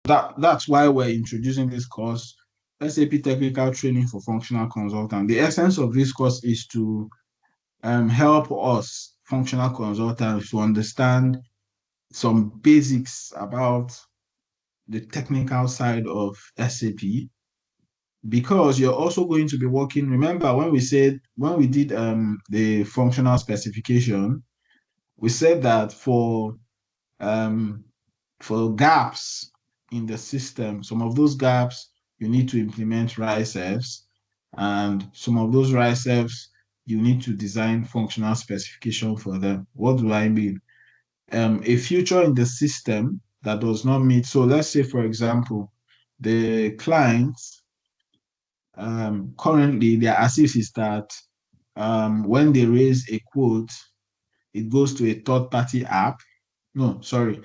That's why we're introducing this course, SAP Technical Training for Functional Consultant. The essence of this course is to help us functional consultants to understand some basics about the technical side of SAP, because you're also going to be working. Remember when we did the functional specification, we said that um, for gaps in the system, some of those gaps you need to implement RICEFs, and some of those RICEFs you need to design functional specification for them. What do I mean? A feature in the system that does not meet. So let's say, for example, the client currently their assist is that when they raise a quote, it goes to a third party app. No, sorry.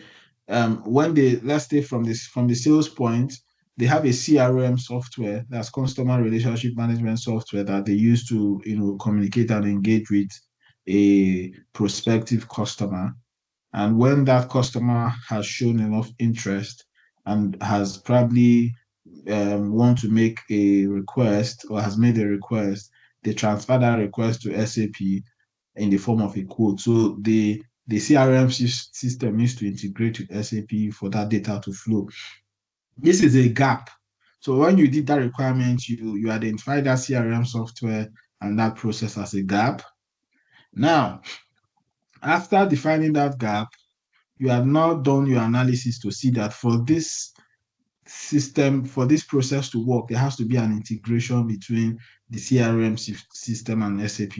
When they, let's say, from the sales point, they have a CRM software, that's customer relationship management software, that they use to communicate and engage with a prospective customer. And when that customer has shown enough interest and has probably want to make a request or has made a request, they transfer that request to SAP in the form of a quote. So the CRM system needs to integrate with SAP for that data to flow. This is a gap. So when you did that requirement, you identify that CRM software and that process as a gap. Now, after defining that gap, you have now done your analysis to see that for this system, for this process to work, there has to be an integration between the CRM system and SAP.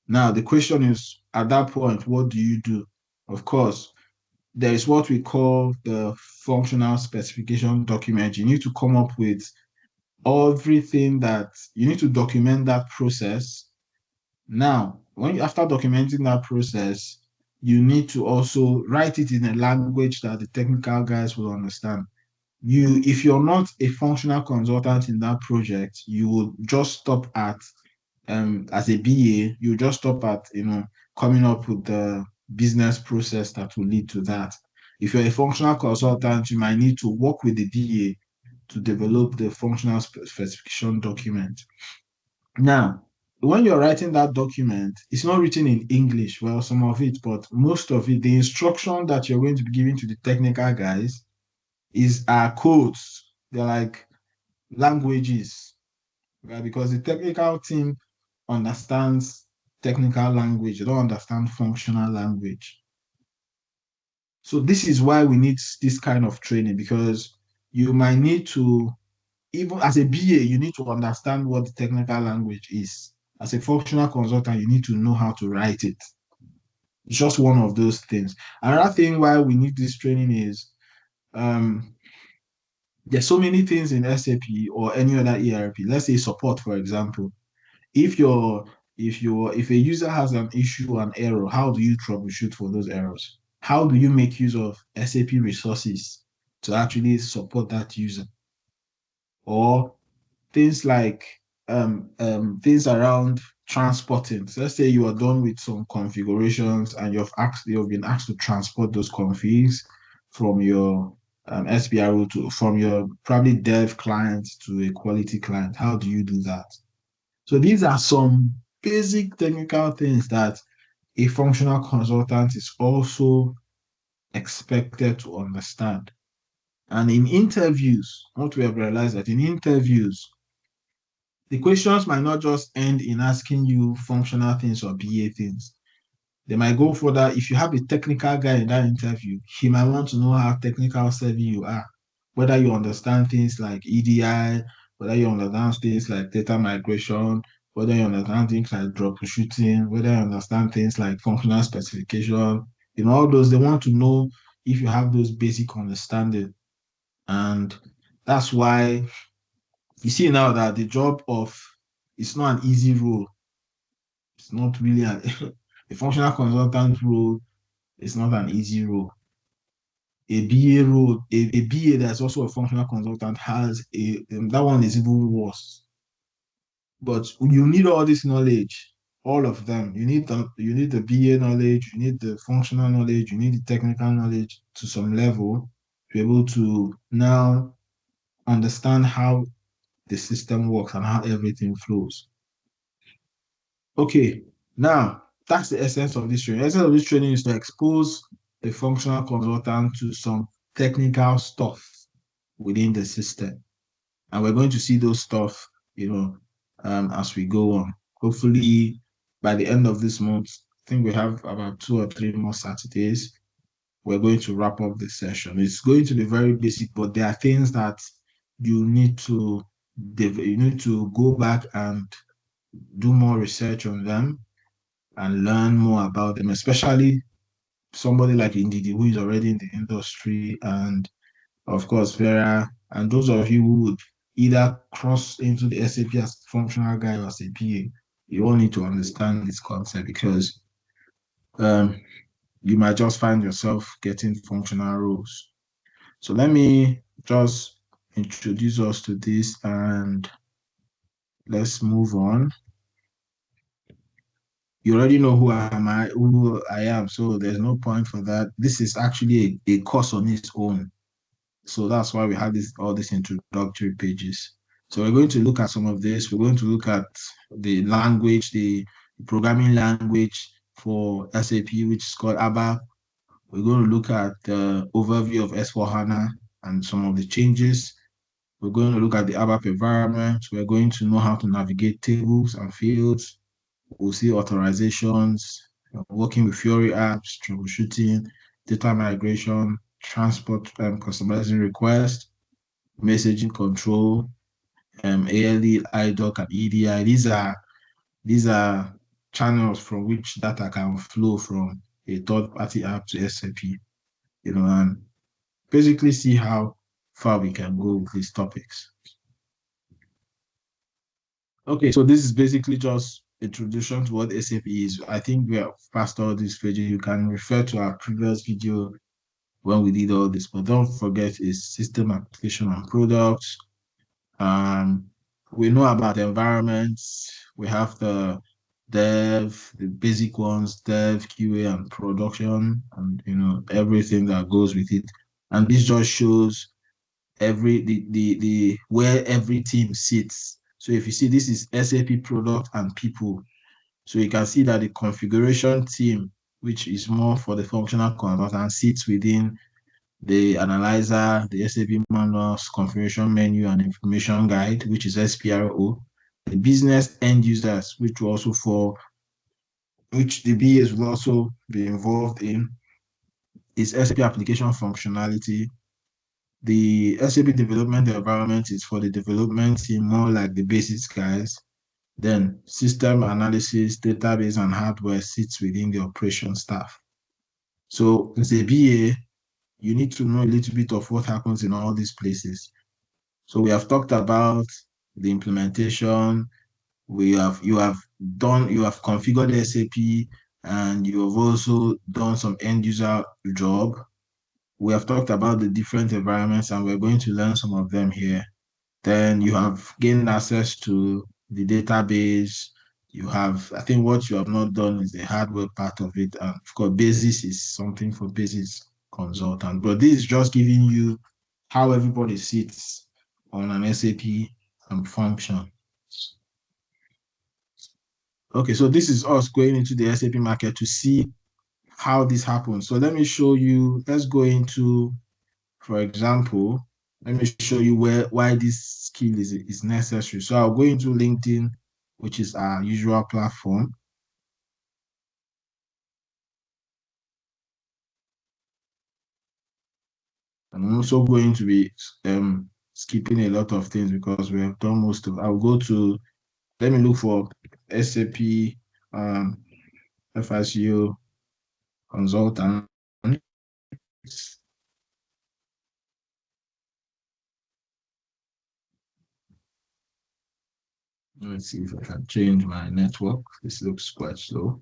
Now, the question is, at that point, what do you do? Of course, there is what we call the functional specification document. You need to come up with everything that you need to document that process. Now, after documenting that process, you need to also write it in a language that the technical guys will understand. If you're not a functional consultant in that project, you will just stop at as a BA, you just stop at coming up with the business process that will lead to that. If you're a functional consultant, you might need to work with the DA to develop the functional specification document. Now, when you're writing that document, it's not written in English, well, some of it, but most of it, the instruction that you're going to be giving to the technical guys is codes. They're like languages, right? Because the technical team understands technical language, they don't understand functional language. So this is why we need this kind of training, because you might need to, even as a BA, you need to understand what the technical language is. As a functional consultant, you need to know how to write it. It's just one of those things. Another thing why we need this training is um, there's so many things in SAP or any other ERP. Let's say support, for example. If you're if a user has an issue, an error, how do you troubleshoot for those errors? How do you make use of SAP resources to actually support that user? Or things like things around transporting. So let's say you are done with some configurations and you've been asked to transport those configs from your SPRO to from your probably dev client to a quality client. How do you do that? So these are some basic technical things that a functional consultant is also expected to understand. And in interviews, what we have realized that in interviews, the questions might not just end in asking you functional things or BA things. They might go further. If you have a technical guy in that interview, he might want to know how technical savvy you are, whether you understand things like EDI, whether you understand things like data migration, whether you understand things like troubleshooting, whether you understand things like functional specification, all those, they want to know if you have those basic understanding. And that's why you see now that the job of it's not an easy role. It's not really a functional consultant role. It's not an easy role. A BA role, a BA that's also a functional consultant has that one is even worse. But you need all this knowledge, all of them. You need the BA knowledge, you need the functional knowledge, you need the technical knowledge to some level. be able to now understand how the system works and how everything flows. Okay, now that's the essence of this training. The essence of this training is to expose the functional consultant to some technical stuff within the system. And we're going to see those stuff, as we go on. Hopefully, by the end of this month, I think we have about 2 or 3 more Saturdays. We're going to wrap up this session. It's going to be very basic, but there are things that you need to go back and do more research on them and learn more about them, especially somebody like Indidi who is already in the industry, and of course Vera, and those of you who would either cross into the SAP as functional guy or as a PA. You all need to understand this concept because um, you might just find yourself getting functional roles. So let me just introduce us to this and let's move on. You already know who I am, so there's no point for that. This is actually a course on its own. So that's why we have all these introductory pages. So we're going to look at some of this. We're going to look at the language, the programming language for SAP, which is called ABAP. We're going to look at the overview of S4HANA and some of the changes. We're going to look at the ABAP environment. We're going to know how to navigate tables and fields. We'll see authorizations, working with Fiori apps, troubleshooting, data migration, transport customizing requests, messaging control, ALE, IDOC, and EDI. These are channels from which data can flow from a third-party app to SAP, and basically see how far we can go with these topics. Okay, so this is basically just introduction to what SAP is. I think we have passed all this video. You can refer to our previous video when we did all this, but don't forget it's system application and products. We know about environments. We have the dev, the basic ones, dev, QA, and production, and everything that goes with it. And this just shows the where every team sits. So if you see, this is SAP product and people. So you can see that the configuration team, which is more for the functional consultant, sits within the analyzer, the SAP manuals, configuration menu, and information guide, which is SPRO. The business end users, which the BAs will also be involved in, is SAP application functionality. The SAP development environment is for the development team, more like the basics guys. Then system analysis, database, and hardware sits within the operation staff. So as a BA, you need to know a little bit of what happens in all these places. So we have talked about the implementation. You have configured SAP, and you have also done some end user job. We have talked about the different environments, and we're going to learn some of them here. Then you have gained access to the database. I think what you have not done is the hardware part of it. And of course, basis is something for basis consultant. But this is just giving you how everybody sits on an SAP function. Okay, so this is us going into the SAP market to see how this happens. So let me show you, let's go into, for example, let me show you why this skill is necessary. So I'll go into LinkedIn, which is our usual platform. I'm also going to be skipping a lot of things because we have done most of. Let me look for SAP FICO consultant. Let's see if I can change my network. This looks quite slow.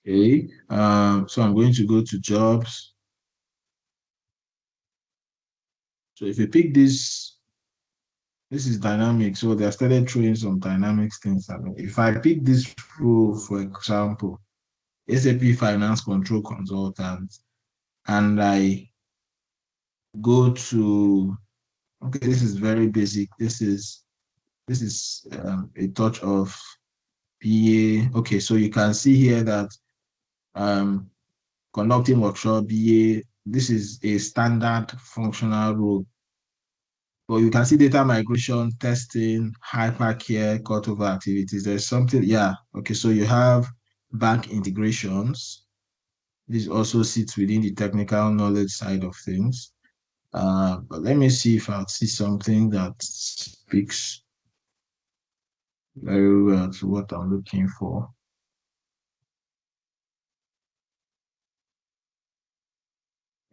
Okay, so I'm going to go to jobs. So if you pick this is dynamic. So they started throwing some dynamics things at me. If I pick this role, for example, SAP Finance Control Consultant, and I go to, okay, this is very basic. This is a touch of BA. Okay, so you can see here that um, conducting workshop BA. This is a standard functional role. But you can see data migration, testing, hypercare, cutover activities. There's something, yeah. Okay, so you have bank integrations. This also sits within the technical knowledge side of things. But let me see if I see something that speaks very well to what I'm looking for.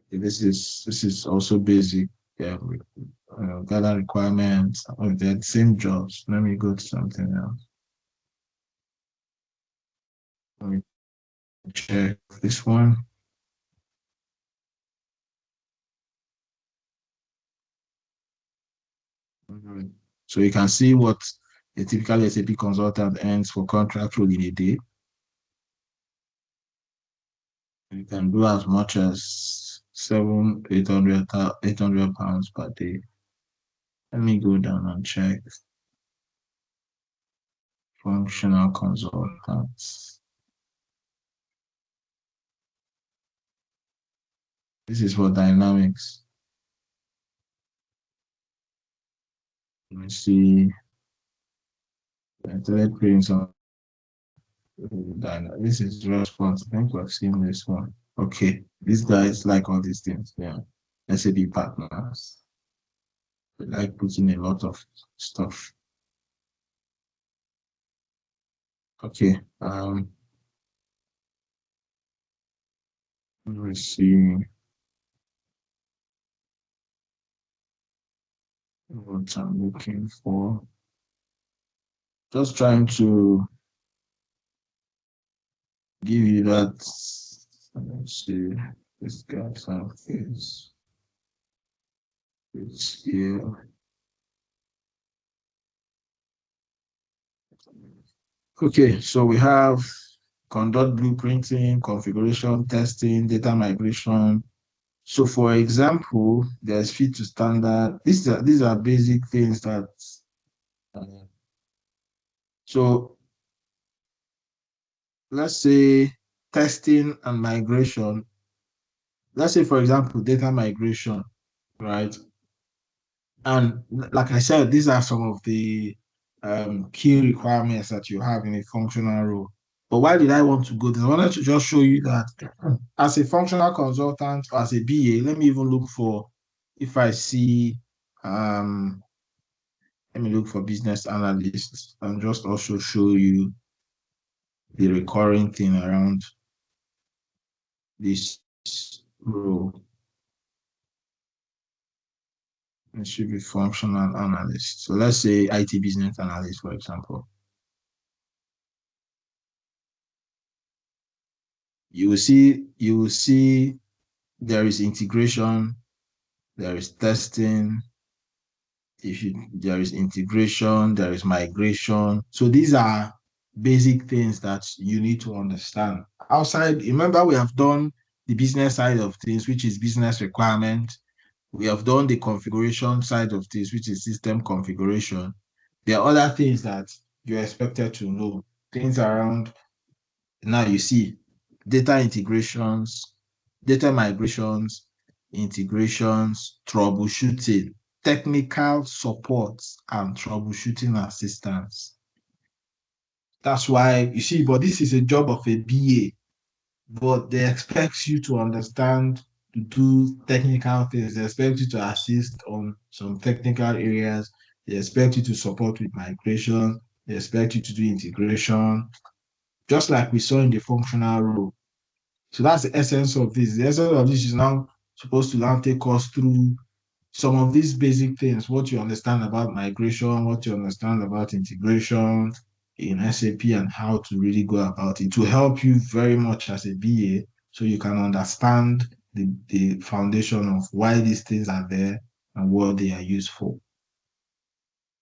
This is also basic. Yeah, gather requirements. Oh, they're the same jobs. Let me go to something else. Let me check this one. Mhm. So you can see what a typical SAP consultant earns for contract role in a day. You can do as much as seven, 800 pounds per day. Let me go down and check functional consultants. This is for dynamics. Let me see. Internet prints on this is response. I think we've seen this one. Okay. These guys like all these things. Yeah. SAP partners. They like putting a lot of stuff. Okay. Let me see what I'm looking for. Just trying to give you that. Let's see. This guy's is here. Okay, so we have conduct blueprinting, configuration testing, data migration. So for example, there's fit to standard. These are basic things that uh, so let's say testing and migration. Let's say for example, data migration, right? And like I said, these are some of the key requirements that you have in a functional role. But why did I want to go this? I wanted to just show you that as a functional consultant, as a BA, let me even look for if I see, um, let me look for business analysts and just also show you the recurring thing around this role. It should be functional analyst. So let's say IT business analyst, for example. You will see there is integration, there is testing, there is integration, there is migration. So these are basic things that you need to understand. Outside, remember we have done the business side of things, which is business requirement. We have done the configuration side of things, which is system configuration. There are other things that you're expected to know. Things around now you see data integrations, data migrations, integrations, troubleshooting, technical support, and troubleshooting assistance. That's why you see, but this is a job of a BA, but they expect you to understand to do technical things. They expect you to assist on some technical areas. They expect you to support with migration. They expect you to do integration, just like we saw in the functional role. So that's the essence of this. The essence of this is now supposed to now take us through some of these basic things, what you understand about migration, what you understand about integration in SAP, and how to really go about it to help you very much as a BA so you can understand the foundation of why these things are there and what they are used for.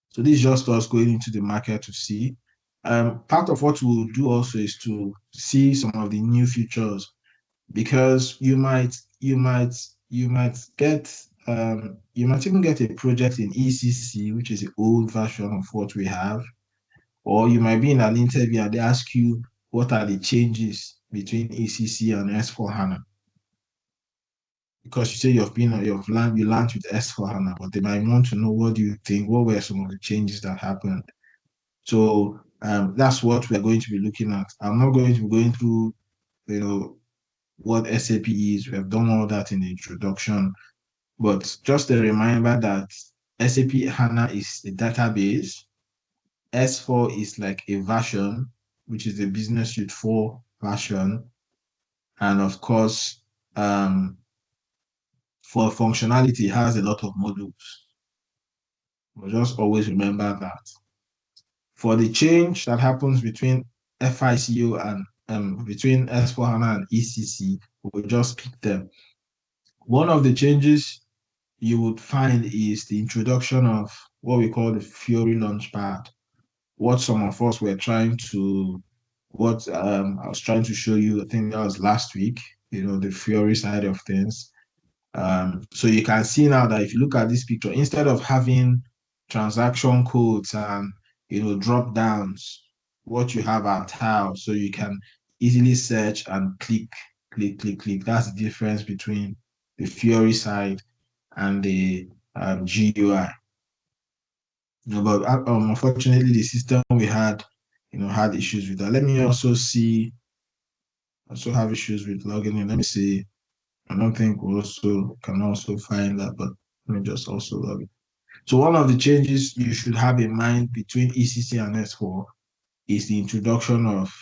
So this is just us going into the market to see. Part of what we'll do also is to see some of the new features because you might even get a project in ECC, which is the old version of what we have, or you might be in an interview and they ask you what are the changes between ECC and S4 HANA. Because you say you learned with S4 HANA, but they might want to know what do you think, what were some of the changes that happened. So that's what we're going to be looking at. I'm not going to be going through, what SAP is. We have done all that in the introduction, but just a reminder that SAP HANA is a database. S4 is like a version, which is the Business Suite 4 version. And of course, for functionality, it has a lot of modules. But just always remember that. For the change that happens between FICO and between S4HANA and ECC, we'll just pick them. One of the changes you would find is the introduction of what we call the Fiori Launchpad. What some of us were trying to, what I was trying to show you, I think that was last week, the Fiori side of things. So you can see now that if you look at this picture, instead of having transaction codes and drop downs, what you have are tiles, so you can easily search and click, click, click, click. That's the difference between the Fiori side and the GUI. But unfortunately, the system we had, had issues with that. Let me also see. Also have issues with logging in. Let me see. I don't think we also can also find that, but let me just also log it. So one of the changes you should have in mind between ECC and S4 is the introduction of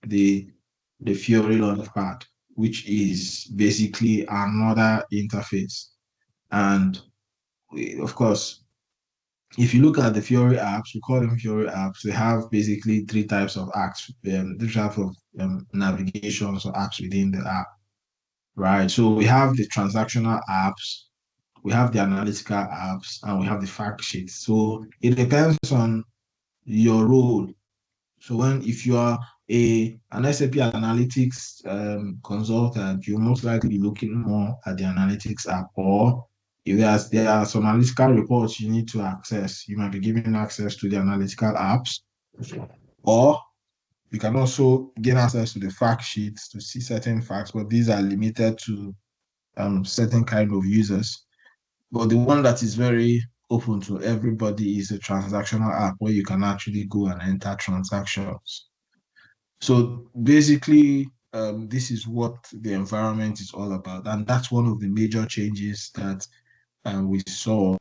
the Fiori Launchpad, which is basically another interface. And of course, if you look at the Fiori apps, we call them Fiori apps. They have basically three types of apps, three types of navigations or apps within the app, right? So we have the transactional apps, we have the analytical apps, and we have the fact sheets. So it depends on your role. So if you are an SAP Analytics consultant, you most likely be looking more at the Analytics app, or if there are some analytical reports you need to access, you might be given access to the analytical apps, or you can also gain access to the fact sheets to see certain facts, but these are limited to certain kind of users. But the one that is very open to everybody is a transactional app where you can actually go and enter transactions. So basically, this is what the environment is all about. And that's one of the major changes that we saw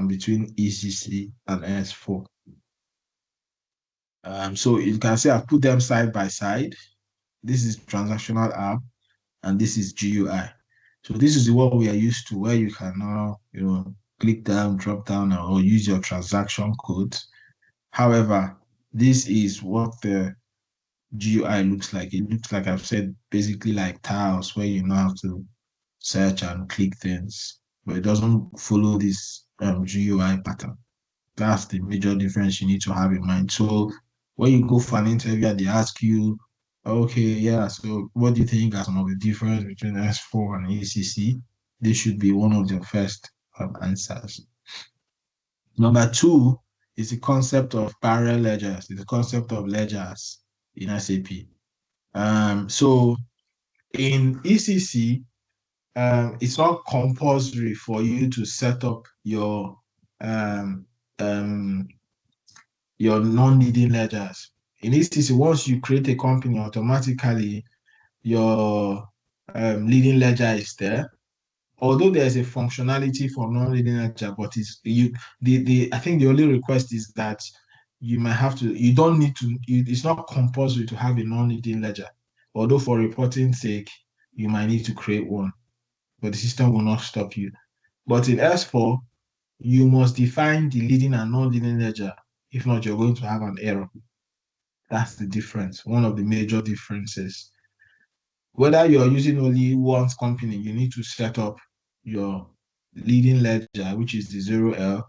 between ECC and S4. So you can see I've put them side by side. This is transactional app and this is GUI. So this is what we are used to, where you can now, click down, drop down, or use your transaction code. However, this is what the GUI looks like. It looks like I've said, basically like tiles where you now have to search and click things, but it doesn't follow this GUI pattern. That's the major difference you need to have in mind. So when you go for an interview and they ask you, okay, yeah, so what do you think are some of the difference between S4 and ECC? This should be one of the first answers. Number two is the concept of parallel ledgers, the concept of ledgers in SAP. So in ECC, it's not compulsory for you to set up um, um, your non-leading ledgers. In ECC, once you create a company, automatically your leading ledger is there. Although there's a functionality for non-leading ledger, but I think the only request is that you don't need to, it's not compulsory to have a non-leading ledger. Although for reporting sake, you might need to create one, but the system will not stop you. But in S4, you must define the leading and non-leading ledger. If not, you're going to have an error. That's the difference, one of the major differences. Whether you're using only one company, you need to set up your leading ledger, which is the 0L,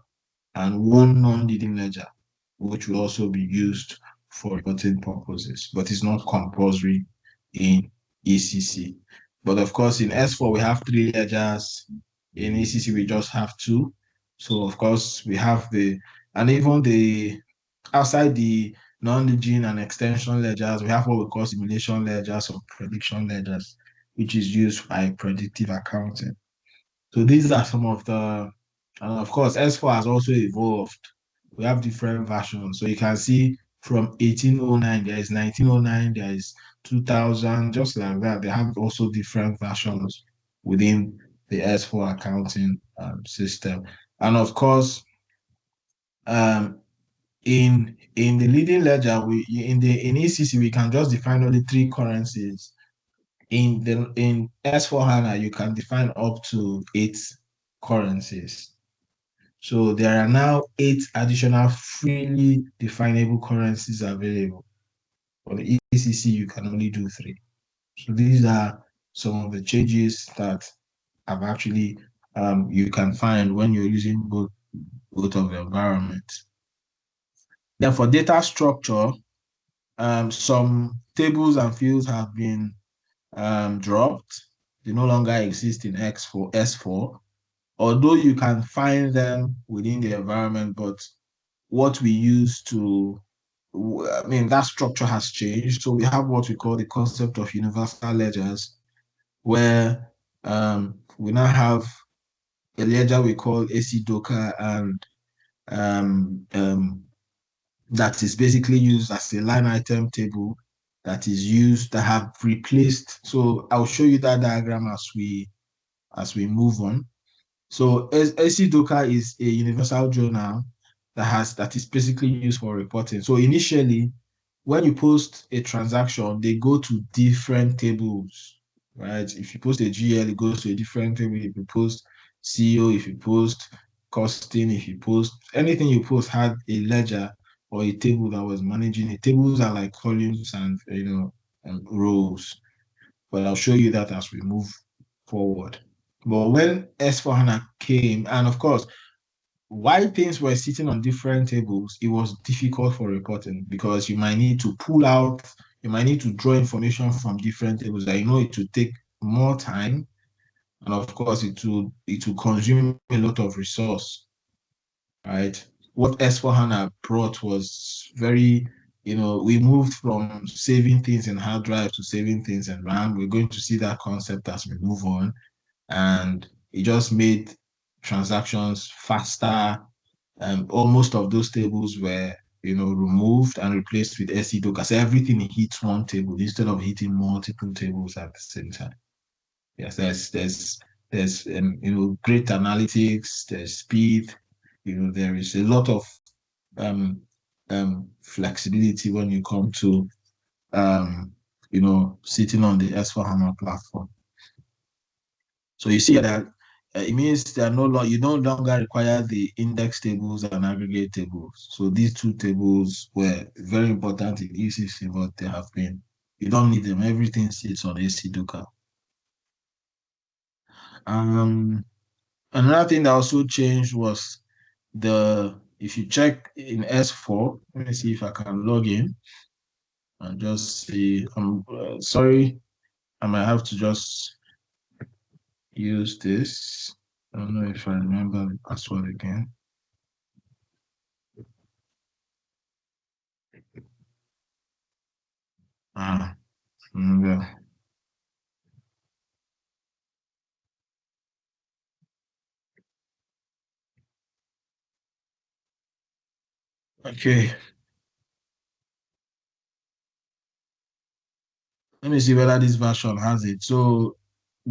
and one non-leading ledger, which will also be used for reporting purposes, but it's not compulsory in ECC. But of course, in S4, we have three ledgers. In ECC, we just have two. So, of course, we have and even outside the non-leading and extension ledgers, we have what we call simulation ledgers or prediction ledgers, which is used by predictive accounting. So these are some of and of course, S4 has also evolved. We have different versions. So you can see from 1809, there is 1909, there is 2000, just like that. They have also different versions within the S4 accounting system. And of course, um, in the leading ledger, in ECC, we can just define only three currencies. In S4 HANA, you can define up to eight currencies. So there are now eight additional freely definable currencies available. For the ECC, you can only do three. So these are some of the changes that have actually you can find when you're using both of the environments. Then for data structure, some tables and fields have been dropped. They no longer exist in S4, although you can find them within the environment, but what we use that structure has changed. So we have what we call the concept of universal ledgers, where we now have a ledger we call AC Docker, and that is basically used as a line item table that have replaced. So I'll show you that diagram as we move on. So AC Docker is a universal journal that is basically used for reporting. So initially, when you post a transaction, they go to different tables, right? If you post a GL, it goes to a different table. If you post CEO, if you post costing, if you post anything you post had a ledger or a table that was managing it. Tables are like columns and rows. But I'll show you that as we move forward. But when S4HANA came, and of course, while things were sitting on different tables, it was difficult for reporting because you might need to pull out, you might need to draw information from different tables. I know it will take more time, and of course, it will consume a lot of resource, right? What S4HANA brought was we moved from saving things in hard drive to saving things in RAM. We're going to see that concept as we move on, and it just made transactions faster. Almost of those tables were removed and replaced with SE Docker. So everything hits one table instead of hitting multiple tables at the same time. Yes, there's great analytics, there's speed, there is a lot of um flexibility when you come to sitting on the S4HANA platform. So you see that it means you no longer require the index tables and aggregate tables. So these two tables were very important in ECC, but you don't need them. Everything sits on AC Docker. Another thing that also changed was if you check in S4, let me see if I can log in and just see. I'm sorry, I might have to just use this. I don't know if I remember the password again. Yeah. Okay. Let me see whether this version has it. So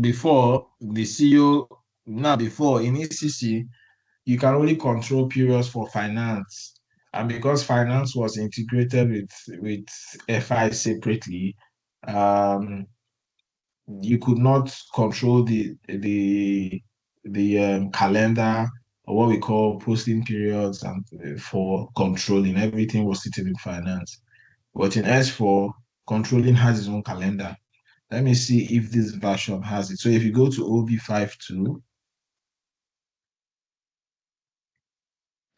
before the CEO, now before in ECC, you can only control periods for finance. And because finance was integrated with FI separately, um, you could not control the calendar or what we call posting periods and for controlling. Everything was sitting in finance. But in S4, controlling has its own calendar. Let me see if this version has it. So if you go to OB52,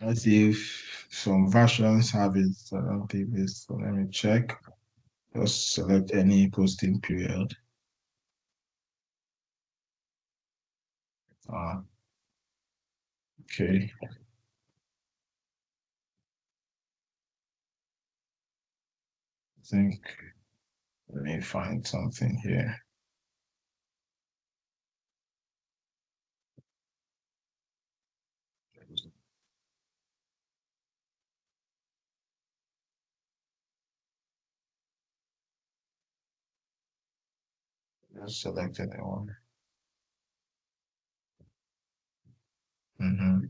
let's see if some versions have it. I don't think this. So let me check. Just select any posting period. Uh, okay. I think let me find something here. Just selected the one. Mm-hmm.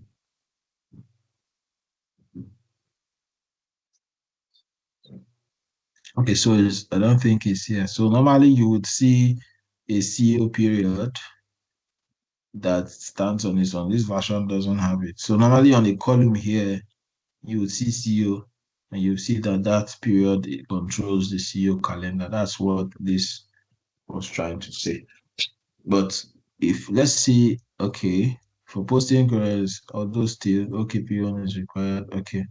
Okay, so I don't think it's here. So normally you would see a CO period that stands on its own. This version doesn't have it. So normally on the column here, you would see CO, and you see that that period it controls the CO calendar. That's what this was trying to say. But if let's see, okay, for posting queries, although still OKP1 is required. Okay,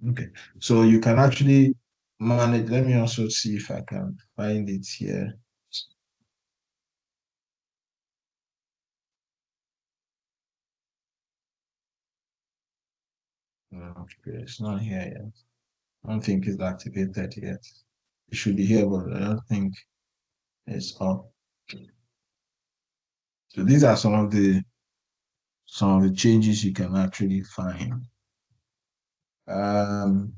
okay. So you can actually manage. Let me also see if I can find it here. No, okay, it's not here yet. I don't think it's activated yet. It should be here, but I don't think it's up. So these are some of the changes you can actually find. Um,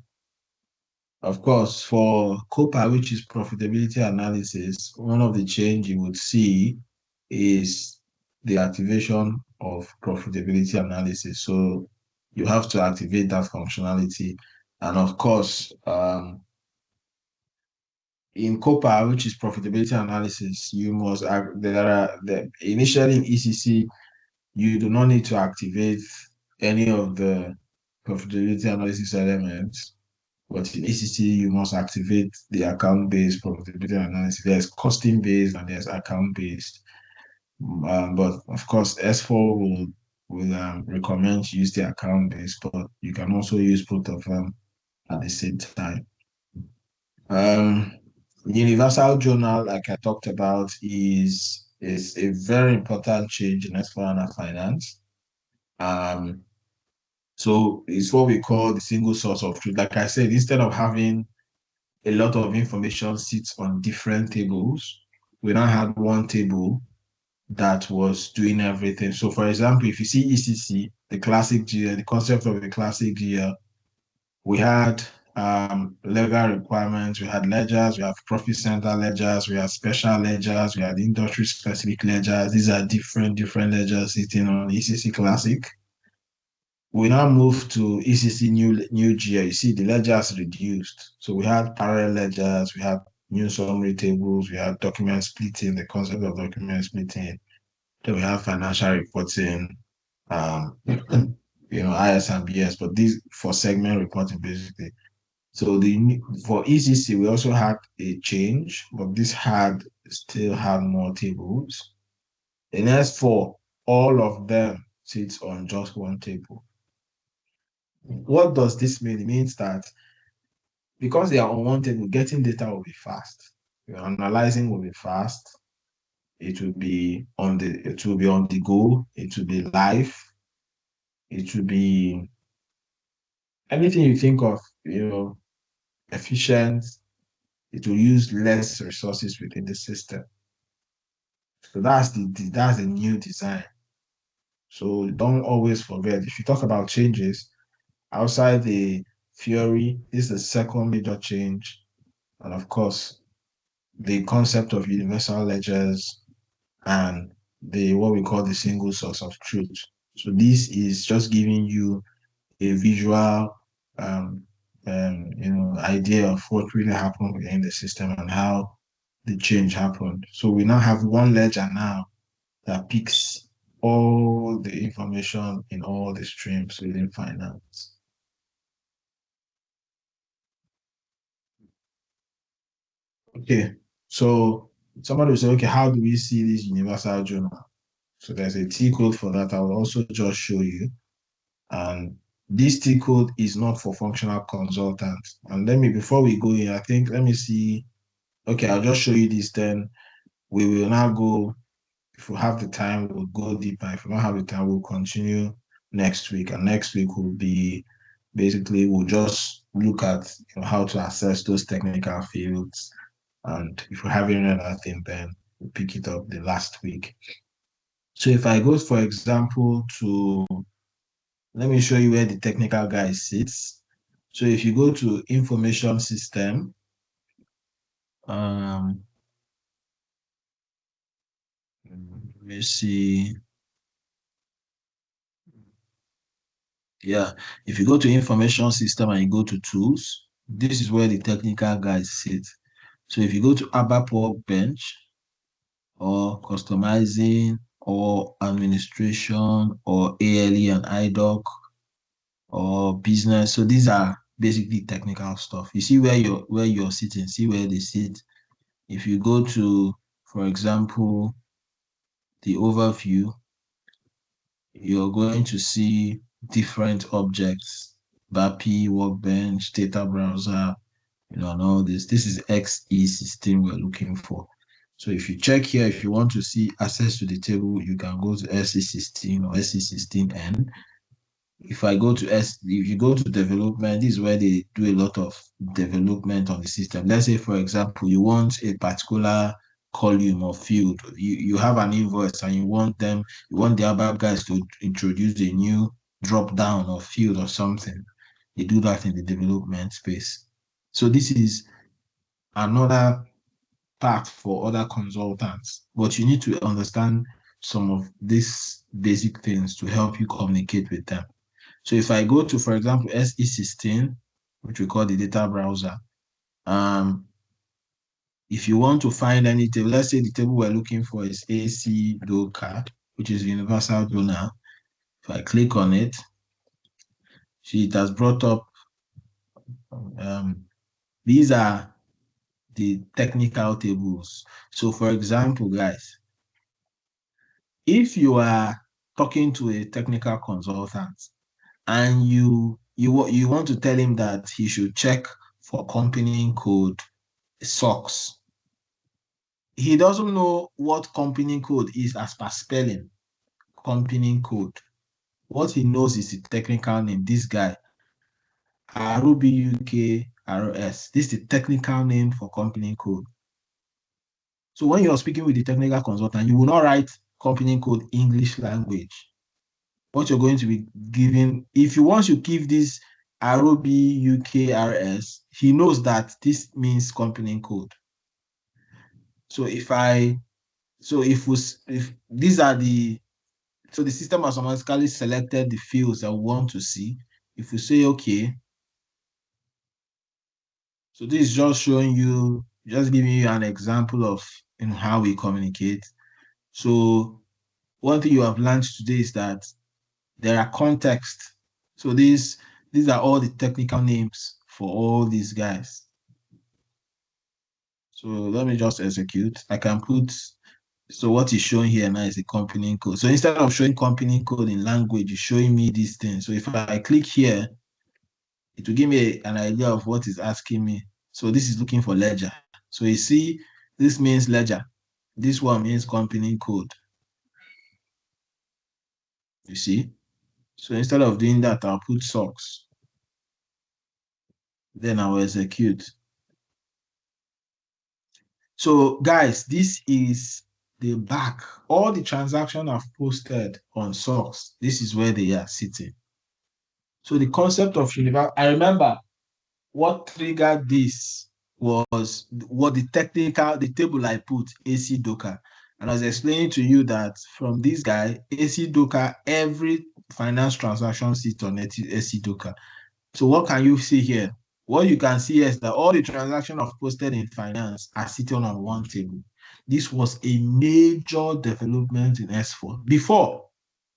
of course, for COPA, which is profitability analysis, one of the change you would see is the activation of profitability analysis. So you have to activate that functionality. And of course, in COPA, which is profitability analysis, you must initially in ECC, you do not need to activate any of the profitability analysis elements. But in ECC, you must activate the account-based profitability analysis. There's costing-based and there's account-based. But of course, S4 will recommend you use the account-based, but you can also use both of them at the same time. Um, Universal Journal, like I talked about, is a very important change in S4HANA Finance. Um, so it's what we call the single source of truth. Like I said, instead of having a lot of information sits on different tables, we now had one table that was doing everything. So, for example, if you see ECC, the classic GL, the concept of the classic GL, we had legal requirements, we had ledgers, we have profit center ledgers, we have special ledgers, we had industry specific ledgers. These are different ledgers sitting on ECC Classic. We now move to ECC new GL. You see the ledgers reduced. So we had parallel ledgers, we had new summary tables, we had document splitting, the concept of document splitting. Then we have financial reporting, um, IS and BS, but these for segment reporting basically. So for ECC, we also had a change, but this had still had more tables. In S4, all of them sits on just one table. What does this mean? It means that because they are on one table, getting data will be fast. Analyzing will be fast. It will be on the go. It will be live. It will be anything you think of, efficient. It will use less resources within the system. So that's the new design. So don't always forget if you talk about changes outside the theory, this is the second major change. And of course, the concept of universal ledgers and the what we call the single source of truth. So this is just giving you a visual idea of what really happened within the system and how the change happened. So we now have one ledger now that picks all the information in all the streams within finance. Okay, so somebody will say, okay, how do we see this universal journal? So there's a T code for that. I will also just show you. And this T code is not for functional consultants. And before we go in, I think, let me see. Okay, I'll just show you this. Then we will now go. If we have the time, we'll go deeper. If we don't have the time, we'll continue next week. And next week will be basically we'll just look at how to assess those technical fields. And if we have any other thing, then we'll pick it up the last week. So if I go, for example, to let me show you where the technical guy sits. So if you go to information system, let me see. Yeah, if you go to information system and you go to tools, this is where the technical guys sit. So if you go to ABAP Workbench or customizing or administration or ALE and IDOC or business, so these are basically technical stuff. You see where you're sitting, see where they sit. If you go to, for example, the overview, you're going to see different objects, BAPI, Workbench, data browser, and all this. This is XE16 we're looking for. So if you check here, if you want to see access to the table, you can go to SE16 or SE16N. If you go to development, this is where they do a lot of development on the system. Let's say, for example, you want a particular column or field. You have an invoice and you want the ABAP guys to introduce a new drop down or field or something. They do that in the development space. So this is another part for other consultants, but you need to understand some of these basic things to help you communicate with them. So if I go to, for example, SE16, which we call the data browser, if you want to find any table, let's say the table we're looking for is AC Docker, which is universal donor. If I click on it, see it has brought up, these are the technical tables. So for example, guys, if you are talking to a technical consultant and you want to tell him that he should check for company code SOX, he doesn't know what company code is as per spelling. Company code. What he knows is the technical name. This guy, Arubi UK RS. This is the technical name for company code. So when you're speaking with the technical consultant, you will not write company code English language. What you're going to be giving, if you want to give this Arubi UKRS, he knows that this means company code. So if these are the system has automatically selected the fields that we want to see. If we say okay, so this is just showing you, just giving you an example of how we communicate. So one thing you have learned today is that there are contexts. So these are all the technical names for all these guys. So let me just execute. I can put, so what is showing here now is a company code. So instead of showing company code in language, it's showing me these things. So if I click here, it will give me an idea of what it's asking me. So this is looking for ledger. So you see, this means ledger. This one means company code. You see? So instead of doing that, I'll put SOX. Then I'll execute. So guys, this is the back. All the transactions I've posted on SOX, this is where they are sitting. So the concept of universal, I remember what triggered this was what the table I put, AC Docker. And I was explaining to you that from this guy, AC Docker, every finance transaction sits on AC Docker. So what can you see here? What you can see is that all the transactions I've posted in finance are sitting on one table. This was a major development in S4. Before,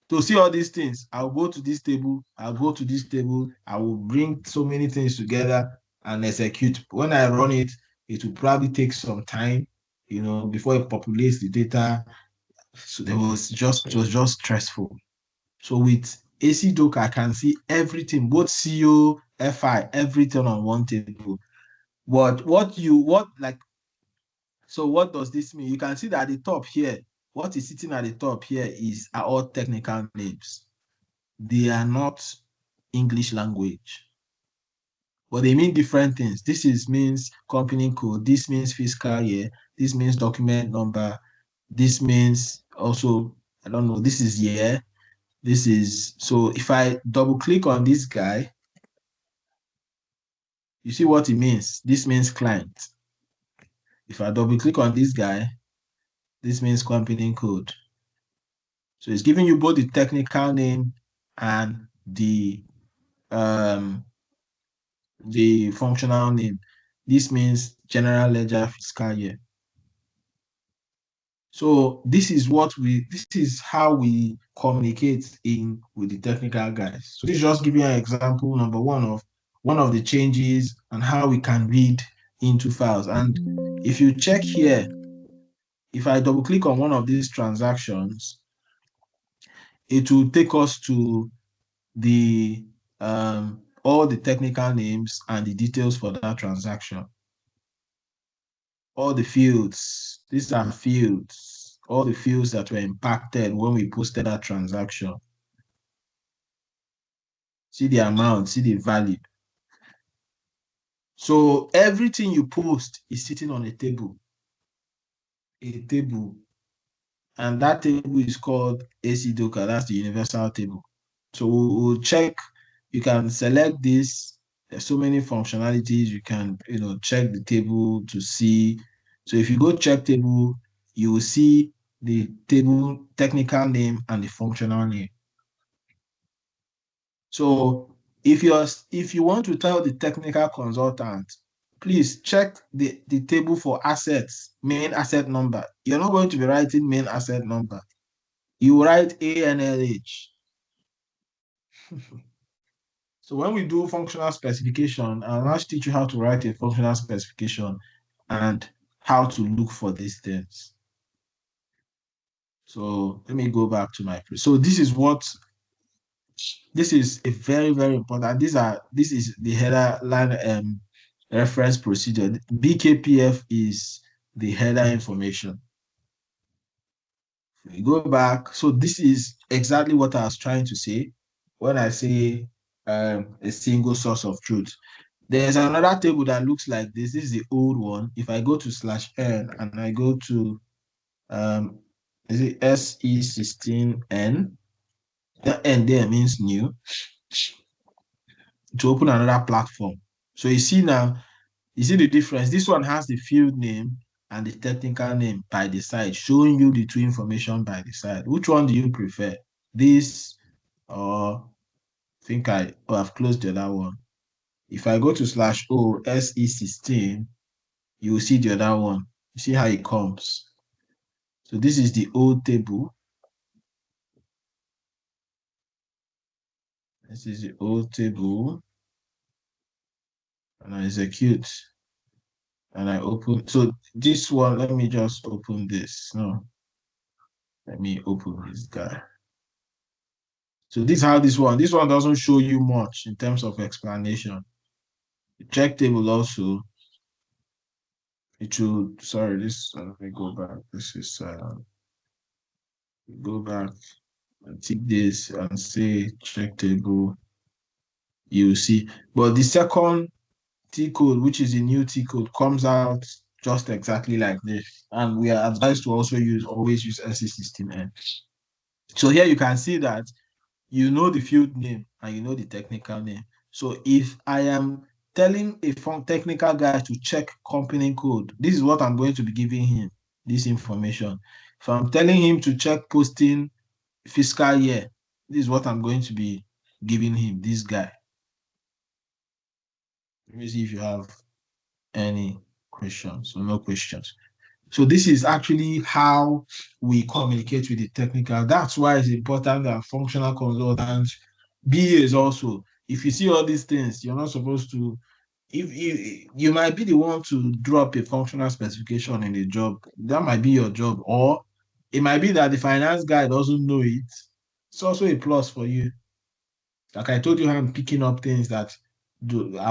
to see all these things, I'll go to this table, I'll go to this table, I will bring so many things together and execute. When I run it, it will probably take some time, before it populates the data. So it was just stressful. So with AC Docker, I can see everything, both CO, FI, everything on one table. But so what does this mean? You can see that at the top here, what is sitting at the top here are all technical names. They are not English language, but they mean different things. Means company code. This means fiscal year. This means document number. This means also, I don't know, this is year. This is, so if I double click on this guy, you see what it means. This means client. If I double click on this guy, this means company code. So it's giving you both the technical name and um, the functional name. This means general ledger fiscal year. So this is how we communicate with the technical guys. So this is just giving you an example, number one of the changes and how we can read into files. And if you check here, if I double click on one of these transactions, it will take us to the all the technical names and the details for that transaction. All the fields, these are fields, all the fields that were impacted when we posted that transaction. See the amount, see the value. So everything you post is sitting on a table, and that table is called ACDOCA. That's the universal table. So we'll check. You can select this. There's so many functionalities. You can, check the table to see. So if you go check table, you will see the table technical name and the functional name. So if you want to tell the technical consultant, please check the table for assets, main asset number. You're not going to be writing main asset number. You write ANLH. So when we do functional specification, I'll now teach you how to write a functional specification and how to look for these things. So let me go back to my so this is a very, very important. This is the header line reference procedure. BKPF is the header information. We go back. So this is exactly what I was trying to say when I say a single source of truth. There's another table that looks like this. This is the old one. If I go to /n and I go to is it SE16N? The N there means new, to open another platform. So you see now, you see the difference. This one has the field name and the technical name by the side, showing you the two information by the side. Which one do you prefer? This, or I think I've closed the other one. If I go to /O SE16, you will see the other one. You see how it comes. So this is the old table. This is the old table. And I execute. And I open. So this one, let me just open this. No. Let me open this guy. So this is how this one doesn't show you much in terms of explanation. The check table also, it should, sorry, this, let me go back. This is, go back and tick this and say check table. You see, but the second T code, which is a new T code, comes out just exactly like this. And we are advised to also always use SE16N. So here you can see that you know the field name and you know the technical name. So if I am telling a technical guy to check company code, this is what I'm going to be giving him, this information. If I'm telling him to check posting fiscal year, this is what I'm going to be giving him, this guy. Let me see if you have any questions or no questions. So this is actually how we communicate with the technical. That's why it's important that functional consultants, BAs also, if you see all these things, you're not supposed to, if you might be the one to drop a functional specification in a job, that might be your job, or it might be that the finance guy doesn't know it. It's also a plus for you. Like I told you, I'm picking up things that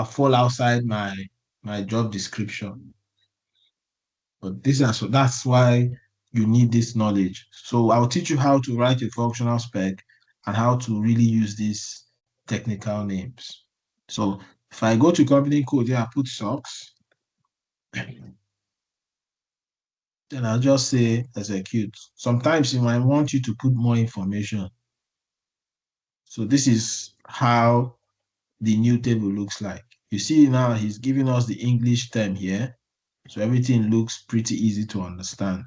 fall outside my job description. But that's why you need this knowledge. So I'll teach you how to write a functional spec and how to really use these technical names. So if I go to company code here, I put socks, then I'll just say execute. Sometimes it might want you to put more information. So this is how the new table looks like. You see now he's giving us the English term here. So everything looks pretty easy to understand.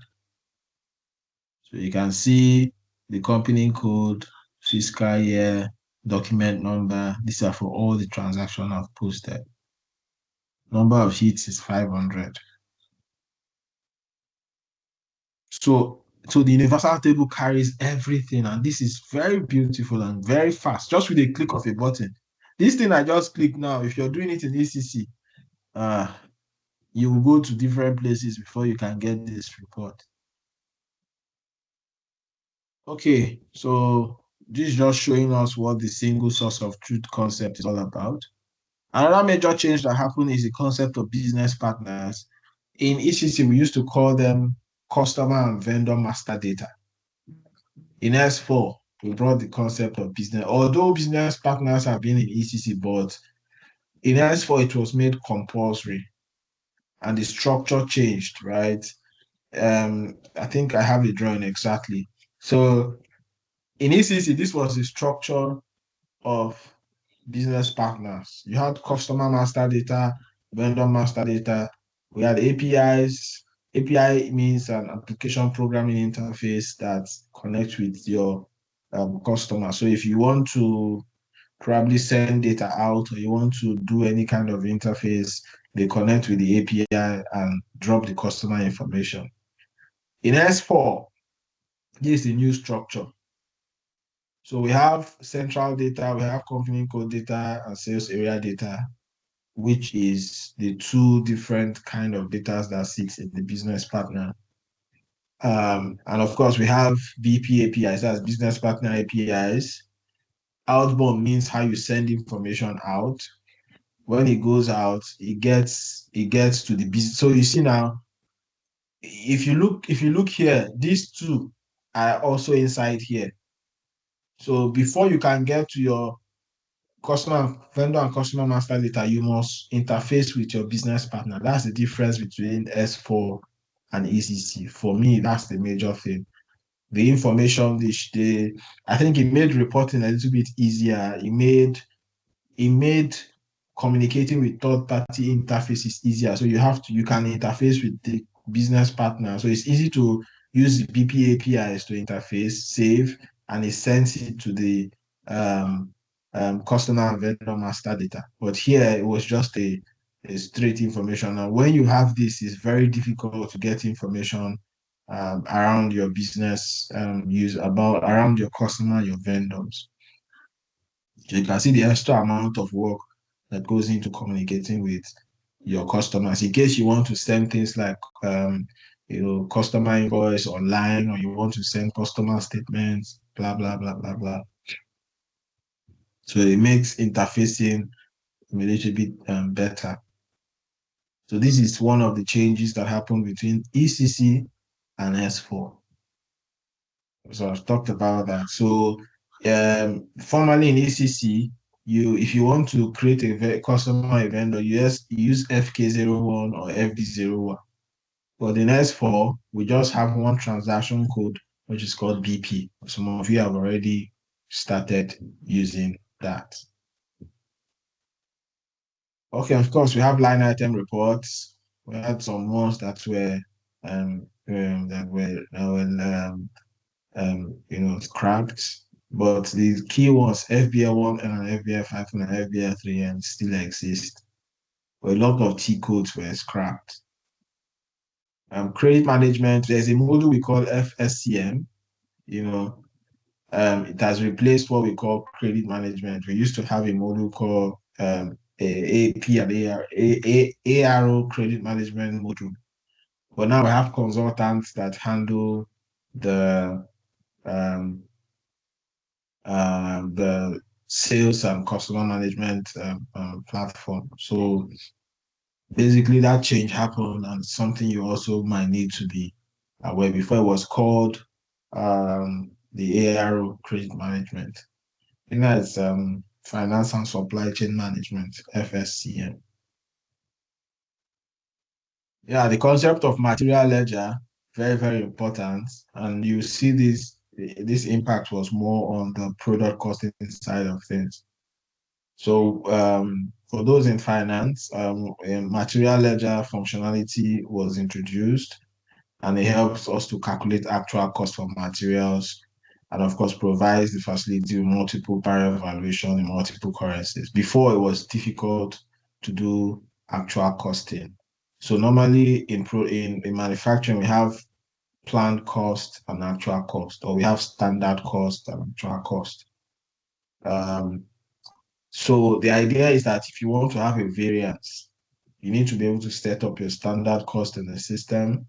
So you can see the company code, fiscal year, document number. These are for all the transactions I've posted. Number of hits is 500. So the universal table carries everything, and this is very beautiful and very fast, just with a click of a button. This thing I just clicked now, if you're doing it in ECC, you will go to different places before you can get this report. Okay, so this is just showing us what the single source of truth concept is all about. Another major change that happened is the concept of business partners. In ECC, we used to call them customer and vendor master data. In S4, we brought the concept of business, although business partners have been in ECC, but in S4, it was made compulsory and the structure changed, right? I think I have the drawing exactly. So in ECC, this was the structure of business partners. You had customer master data, vendor master data. We had APIs. API means an application programming interface that connects with your customer. So if you want to probably send data out or you want to do any kind of interface, they connect with the API and drop the customer information. In S4, this is the new structure. So we have central data, we have company code data and sales area data, which is the two different kind of data that sits in the business partner. And of course, we have BP APIs, that's business partner APIs. Outbound means how you send information out. When it goes out, it gets to the business. So you see now, if you look here, these two are also inside here. So before you can get to your customer vendor and customer master data, you must interface with your business partner. That's the difference between S4 and ECC. For me, that's the major thing. The information they I think it made reporting a little bit easier. It made communicating with third-party interfaces easier. So you can interface with the business partner. So it's easy to use the BP APIs to interface, save, and it sends it to the um, customer and vendor master data. But here it was just a straight information. And when you have this, it's very difficult to get information around your business use about around your customer, your vendors. So you can see the extra amount of work that goes into communicating with your customers. In case you want to send things like customer invoice online, or you want to send customer statements, blah blah blah blah blah. So it makes interfacing a little bit better. So this is one of the changes that happened between ECC and S4. So I've talked about that. So formerly in ECC, if you want to create a customer event, or you use FK01 or FD01. But in S4, we just have one transaction code, which is called BP. Some of you have already started using that. Okay, of course, we have line item reports. We had some ones that were scrapped. But the key ones, FBL1 and FBL5 and FBL3 and still exist. But a lot of T codes were scrapped. Credit management, there's a module we call FSCM. It has replaced what we call credit management. We used to have a module called AP and ARO credit management module. But now we have consultants that handle the um, the sales and customer management platform. So basically that change happened, and something you also might need to be where before it was called the ARO, Credit Management. You know, it's Finance and Supply Chain Management, FSCM. Yeah, the concept of material ledger, very, very important. And you see this impact was more on the product costing side of things. So for those in finance, a material ledger functionality was introduced, and it helps us to calculate actual cost for materials, and of course provides the facility with multiple barrier valuation in multiple currencies. Before, it was difficult to do actual costing. So normally in manufacturing, we have planned cost and actual cost, or we have standard cost and actual cost. Um, so the idea is that if you want to have a variance, you need to be able to set up your standard cost in the system.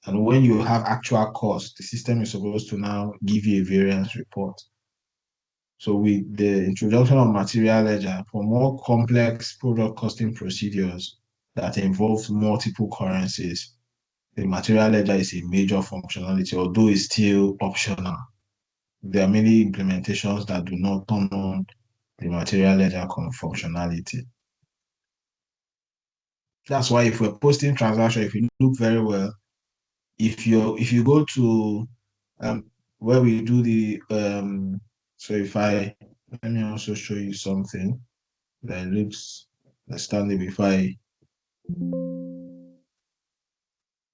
And when you have actual cost, the system is supposed to now give you a variance report. So with the introduction of material ledger for more complex product costing procedures that involve multiple currencies, the material ledger is a major functionality, although it's still optional. There are many implementations that do not turn on the material ledger functionality. That's why if we're posting transaction, if you look very well, if you go to where we do the so if I let me also show you something that looks understanding before I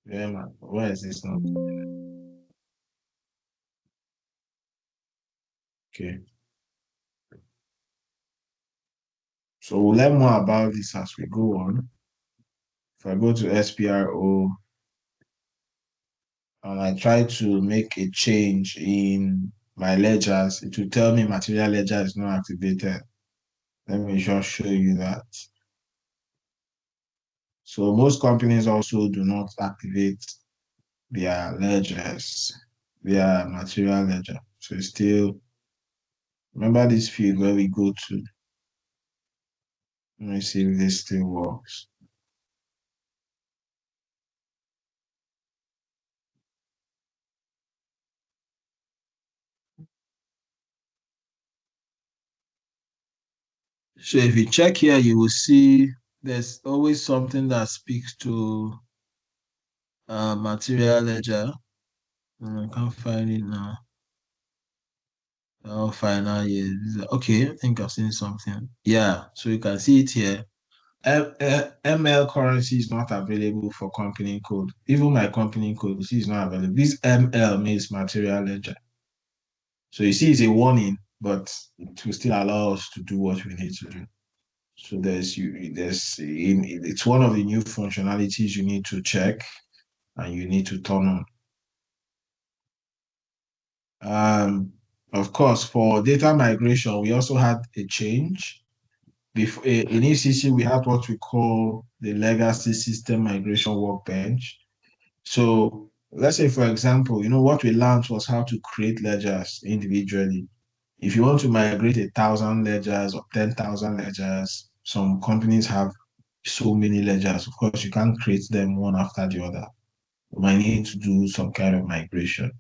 yeah man, where is this now? Okay. So we'll learn more about this as we go on. If I go to SPRO and I try to make a change in my ledgers, it will tell me material ledger is not activated. Let me just show you that. So most companies also do not activate their ledgers, their material ledger. So it's still, remember this field where we go to, let me see if this still works. So if you check here, you will see there's always something that speaks to material ledger. I can't find it now. Oh, final year. Okay, I think I've seen something. Yeah, so you can see it here. ML currency is not available for company code. Even my company code, you see, is not available. This ML means material ledger. So you see, it's a warning, but it will still allow us to do what we need to do. So it's one of the new functionalities you need to check and you need to turn on. Of course, for data migration, we also had a change. Before in ECC, we had what we call the legacy system migration workbench. So let's say, for example, what we learned was how to create ledgers individually. If you want to migrate 1,000 ledgers or 10,000 ledgers, some companies have so many ledgers. Of course, you can't create them one after the other. You might need to do some kind of migration.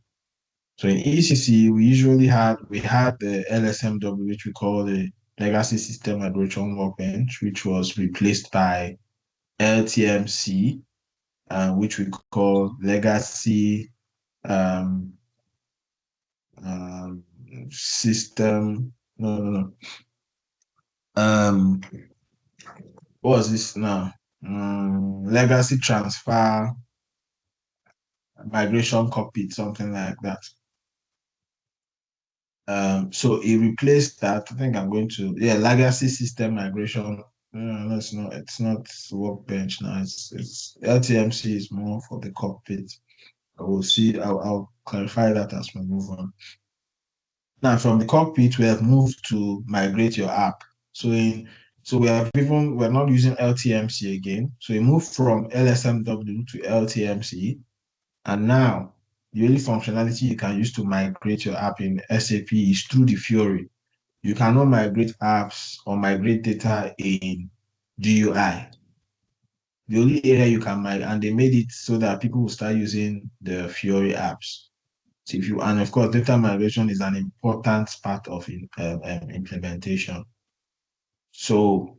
So in ECC, we had the LSMW, which we call the Legacy System Migration Workbench, which was replaced by LTMC, which we call Legacy um, um, System. No, no, no. Um, what was this now? Legacy Transfer Migration Cockpit, something like that. So it replaced that. I think I'm going to legacy system migration. No, it's not workbench now. It's LTMC is more for the cockpit. I will see. I'll clarify that as we move on. Now from the cockpit, we have moved to migrate your app. So we're not using LTMC again. So we moved from LSMW to LTMC, and now the only functionality you can use to migrate your app in SAP is through the Fiori. You cannot migrate apps or migrate data in GUI. The only area you can migrate, and they made it so that people will start using the Fiori apps. So if you, and of course, data migration is an important part of implementation. So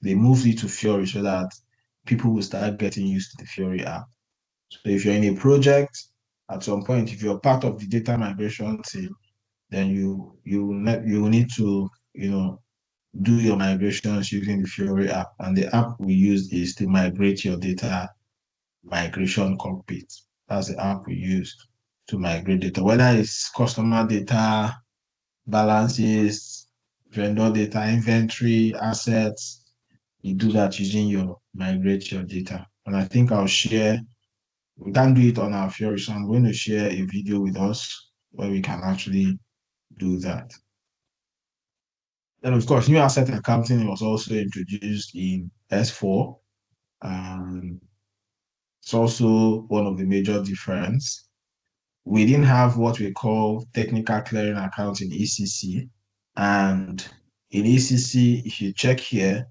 they moved it to Fiori so that people will start getting used to the Fiori app. So if you're in a project, at some point, if you're part of the data migration team, then you need to do your migrations using the Fiori app. And the app we use is to migrate your data migration cockpit. That's the app we use to migrate data, whether it's customer data, balances, vendor data, inventory, assets. You do that using your migrate your data. And I think I'll share, we can't do it on our Fiori, so I'm going to share a video with us where we can actually do that. Then, of course, new asset accounting was also introduced in S4. Um, it's also one of the major difference. We didn't have what we call technical clearing account in ECC. And in ECC, if you check here,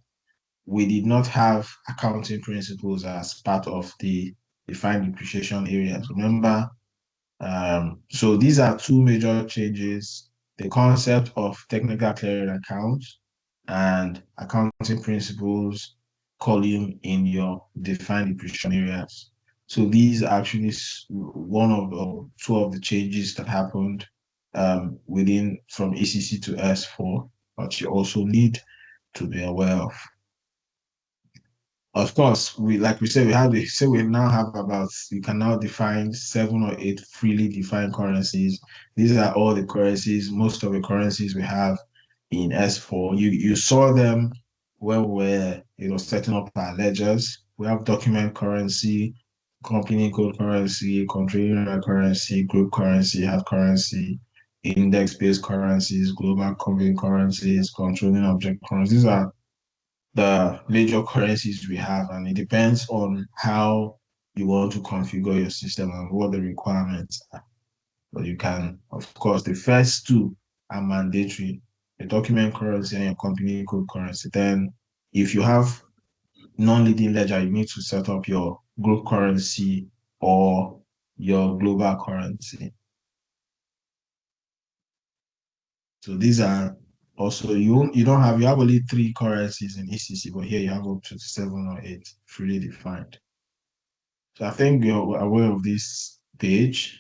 we did not have accounting principles as part of the defined depreciation areas. Remember, so these are two major changes: the concept of technical clearing accounts and accounting principles column in your defined depreciation areas. So these are actually one of the two of the changes that happened within from ECC to S4, but you also need to be aware of. Of course, we like we said, we now have about, you can now define 7 or 8 freely defined currencies. These are all the currencies, most of the currencies we have in S4. You saw them when we're setting up our ledgers. We have document currency, company code currency, country unit currency, group currency, hard currency, index-based currencies, global company currencies, controlling object currencies. These are the major currencies we have, and it depends on how you want to configure your system and what the requirements are. But you can, of course, the first two are mandatory: the document currency and your company code currency. Then, if you have non-leading ledger, you need to set up your group currency or your global currency. So these are also, you have only 3 currencies in ECC, but here you have up to 7 or 8 freely defined. So I think you're aware of this page.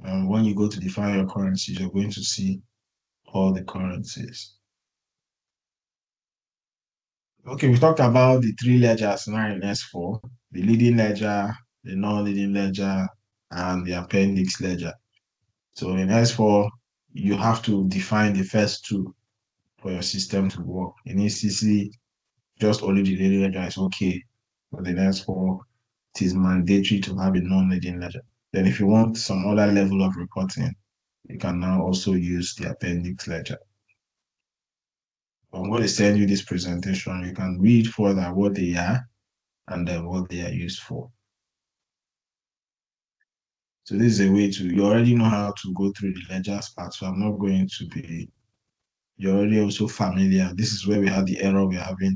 When you go to define your currencies, you're going to see all the currencies. Okay, we talked about the 3 ledgers now in S4: the leading ledger, the non-leading ledger, and the appendix ledger. So in S4, you have to define the first two for your system to work. In ECC, just only the leading ledger is okay. But in S4, it is mandatory to have a non-leading ledger. Then if you want some other level of reporting, you can now also use the appendix ledger. I'm going to send you this presentation. You can read further what they are and then what they are used for. So this is a way to, you already know how to go through the ledgers part, so I'm not going to be, you're already also familiar. This is where we have the error we're having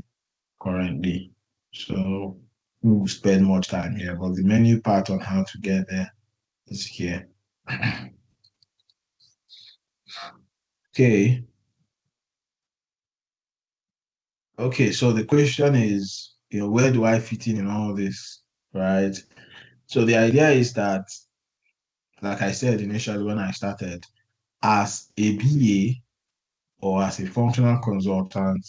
currently. So we will spend more time here, but the menu part on how to get there is here. Okay. Okay, so the question is, where do I fit in all this, right? So the idea is that, like I said initially when I started, as a BA or as a functional consultant,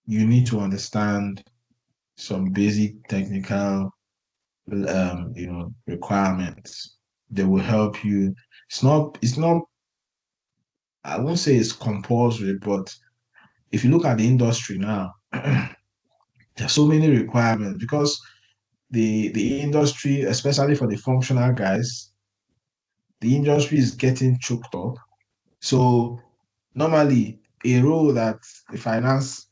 you need to understand some basic technical, requirements that will help you. It's not, I won't say it's compulsory, but if you look at the industry now, there's so many requirements because the industry, especially for the functional guys, the industry is getting choked up. So normally a role that the finance,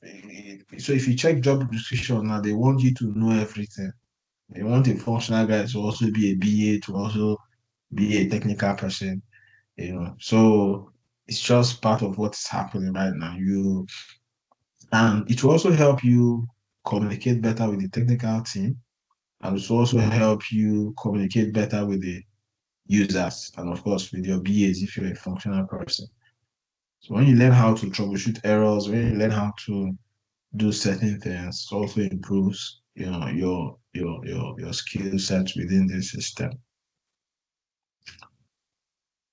so if you check job description now, they want you to know everything. They want a functional guy to also be a BA, to also be a technical person. So it's just part of what's happening right now. And it will also help you communicate better with the technical team, and it will also help you communicate better with the users and of course with your BAs if you're a functional person. So when you learn how to troubleshoot errors, when you learn how to do certain things, it also improves your skill set within the system.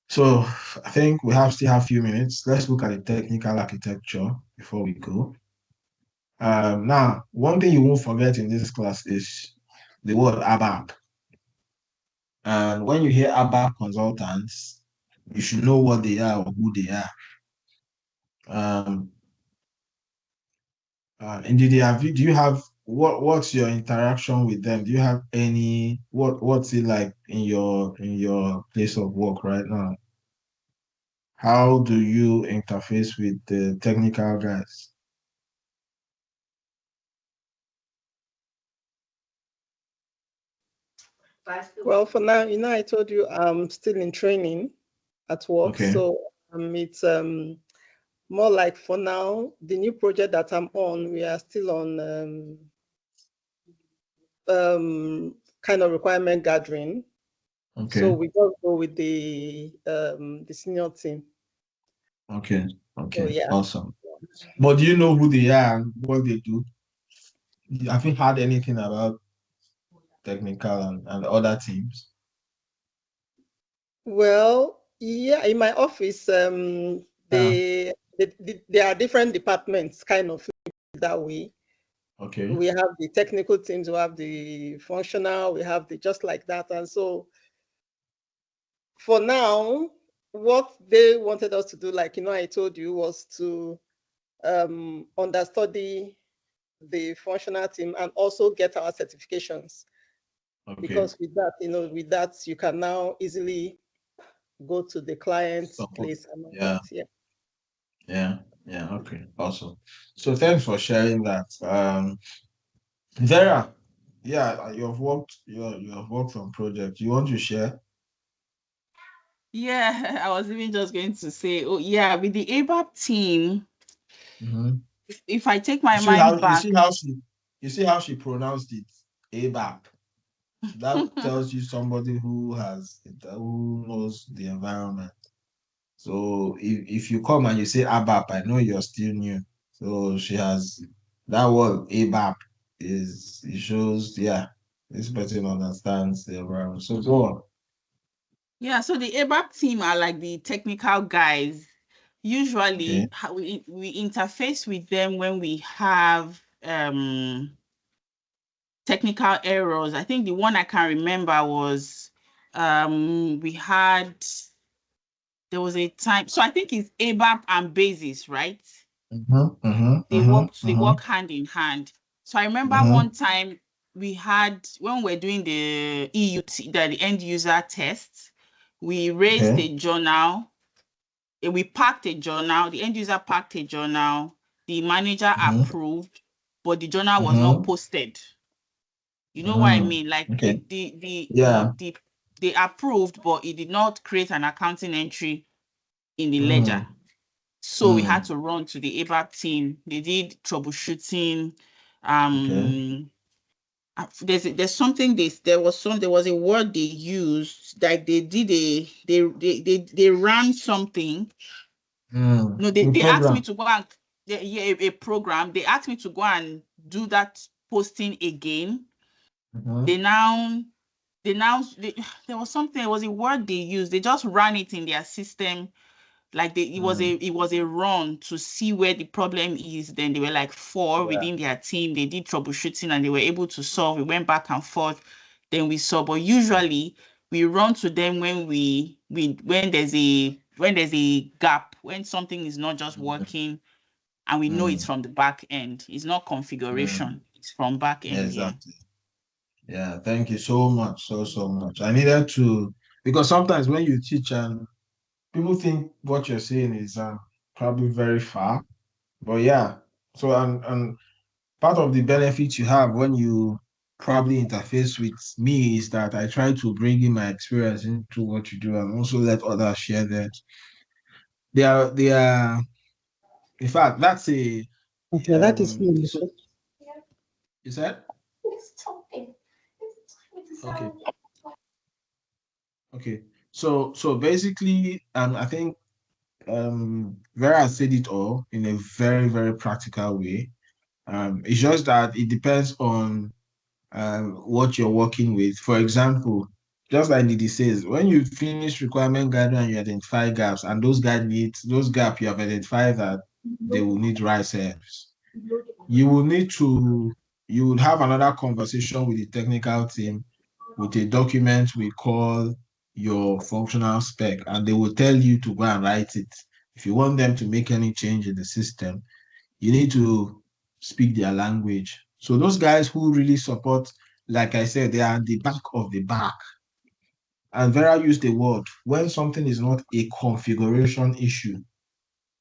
So I think we still have a few minutes. Let's look at the technical architecture before we go. Now, one thing you won't forget in this class is the word ABAP. And when you hear ABAP consultants, you should know what they are or who they are. And do you have what's your interaction with them? Do you have any what's it like in your place of work right now? How do you interface with the technical guys? Well, for now, I told you I'm still in training at work. Okay. So it's more like for now, the new project that I'm on, we are still on kind of requirement gathering. Okay. So we just go with the senior team. Okay. Okay. So, yeah. Awesome. But do you know who they are and what they do? Have you heard anything about technical and other teams? Well, yeah, in my office, there are different departments kind of that way. Okay. We have the technical teams, we have the functional, we have the just like that. And so for now, what they wanted us to do, like, I told you, was to understudy the functional team and also get our certifications. Okay. Because with that, you can now easily go to the client's place and all that. Yeah. Okay. Awesome. So thanks for sharing that. Vera, yeah, you've worked on projects. You want to share? Yeah, I was even just going to say, oh yeah, with the ABAP team, if I take my mind back, you see how she pronounced it, ABAP. That tells you somebody who knows the environment. So if you come and you say ABAP, I know you're still new. So she has that word ABAP it shows, yeah, this person understands the environment. So go on. yeah, so the ABAP team are like the technical guys. Usually, Okay. we interface with them when we have technical errors. I think the one I can remember was there was a time. So I think it's ABAP and Basis, right? They work hand in hand. So I remember one time we had, when we're doing the EUT, the end user test, we raised a journal, we packed a journal, the end user packed a journal, the manager approved, but the journal was not posted. You know what I mean? Like they approved, but it did not create an accounting entry in the ledger. So we had to run to the ABAP team. They did troubleshooting. There's something there was a word they used, like they ran something. No, they asked me to go and a program. They asked me to go and do that posting again. There was something, it was a word they used. They just ran it in their system. Like it was a run to see where the problem is. Then they were like four within their team. They did troubleshooting and they were able to solve. We went back and forth. Then we saw. But usually we run to them when when there's a gap, when something is not just working, and we know it's from the back end. It's not configuration. It's from back end. Exactly. Yeah. Thank you so much. So much. I needed to, because sometimes when you teach and people think what you're saying is probably very far, but yeah. So and part of the benefit you have when you probably interface with me is that I try to bring in my experience into what you do and also let others share that. They are in fact that's a that is so You said? Okay. Okay. So basically, I think Vera said it all in a very, very practical way. It's just that it depends on what you're working with. For example, just like Didi says, when you finish requirement gathering and you identify gaps, and those gaps you have identified that they will need right steps, you will need to you would have another conversation with the technical team with a document we call your functional spec, and they will tell you to go and write it. If you want them to make any change in the system, you need to speak their language. So those guys who really support, like I said, they are the back of the back. And Vera used the word, when something is not a configuration issue,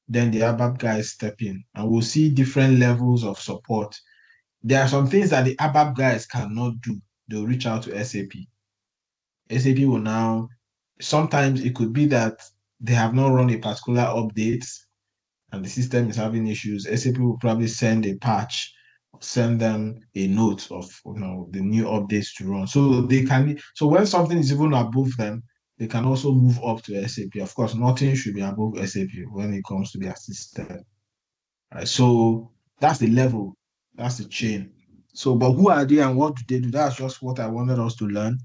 then the ABAP guys step in and we'll see different levels of support. There are some things that the ABAP guys cannot do. They'll reach out to SAP. SAP will now, sometimes it could be that they have not run a particular update and the system is having issues. SAP will probably send a patch, send them a note of the new updates to run. So they can, so when something is even above them, they can also move up to SAP. Of course, nothing should be above SAP when it comes to their system. Right? So that's the level, that's the chain. So, but who are they and what do they do? That's just what I wanted us to learn.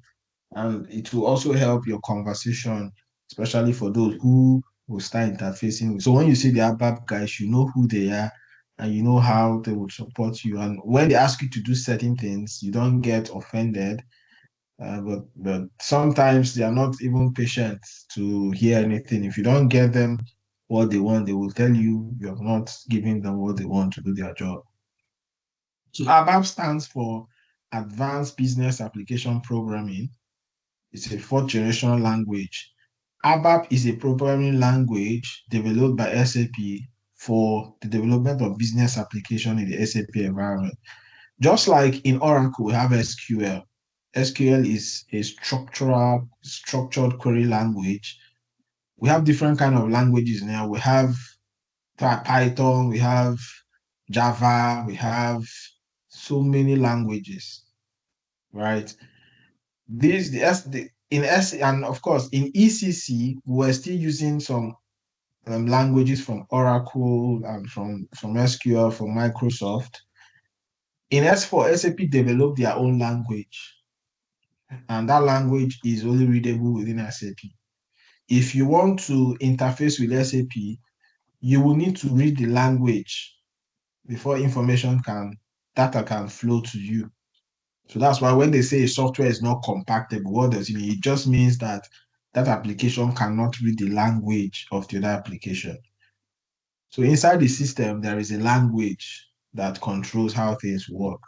And it will also help your conversation, especially for those who will start interfacing with. So when you see the ABAP guys, you know who they are and you know how they will support you. And when they ask you to do certain things, you don't get offended. But sometimes they are not even patient to hear anything. If you don't get them what they want, they will tell you you have not given them what they want to do their job. So ABAP stands for Advanced Business Application Programming. It's a fourth generation language. ABAP is a programming language developed by SAP for the development of business application in the SAP environment. Just like in Oracle, we have SQL. SQL is a structured query language. We have different kind of languages now. We have Python, we have Java, we have so many languages, right? This the in S and of course in ECC we're still using some languages from Oracle and from SQL from Microsoft. In S4, SAP developed their own language, and that language is only readable within SAP. If you want to interface with SAP, you will need to read the language before data can flow to you. So that's why when they say a software is not compatible, what does it mean? It just means that that application cannot read the language of the other application. So inside the system, there is a language that controls how things work.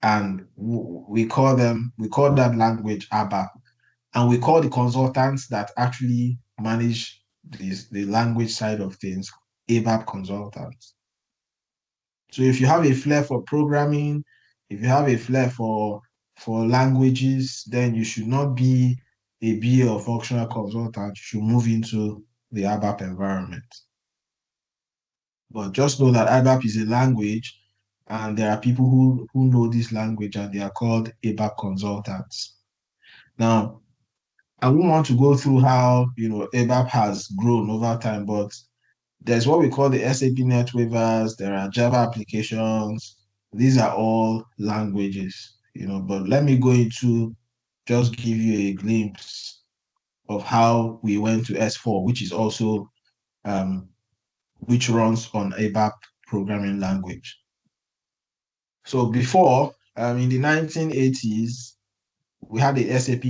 And we call that language ABAP. And we call the consultants that actually manage the language side of things ABAP consultants. So if you have a flair for programming, if you have a flair for languages, then you should not be a BA or functional consultant. You should move into the ABAP environment. But just know that ABAP is a language, and there are people who know this language, and they are called ABAP consultants. Now, I won't want to go through how ABAP has grown over time, but there's what we call the SAP NetWeavers. There are Java applications. These are all languages, but let me go into just give you a glimpse of how we went to S4, which is also which runs on ABAP programming language. So before, in the 1980s, we had the SAP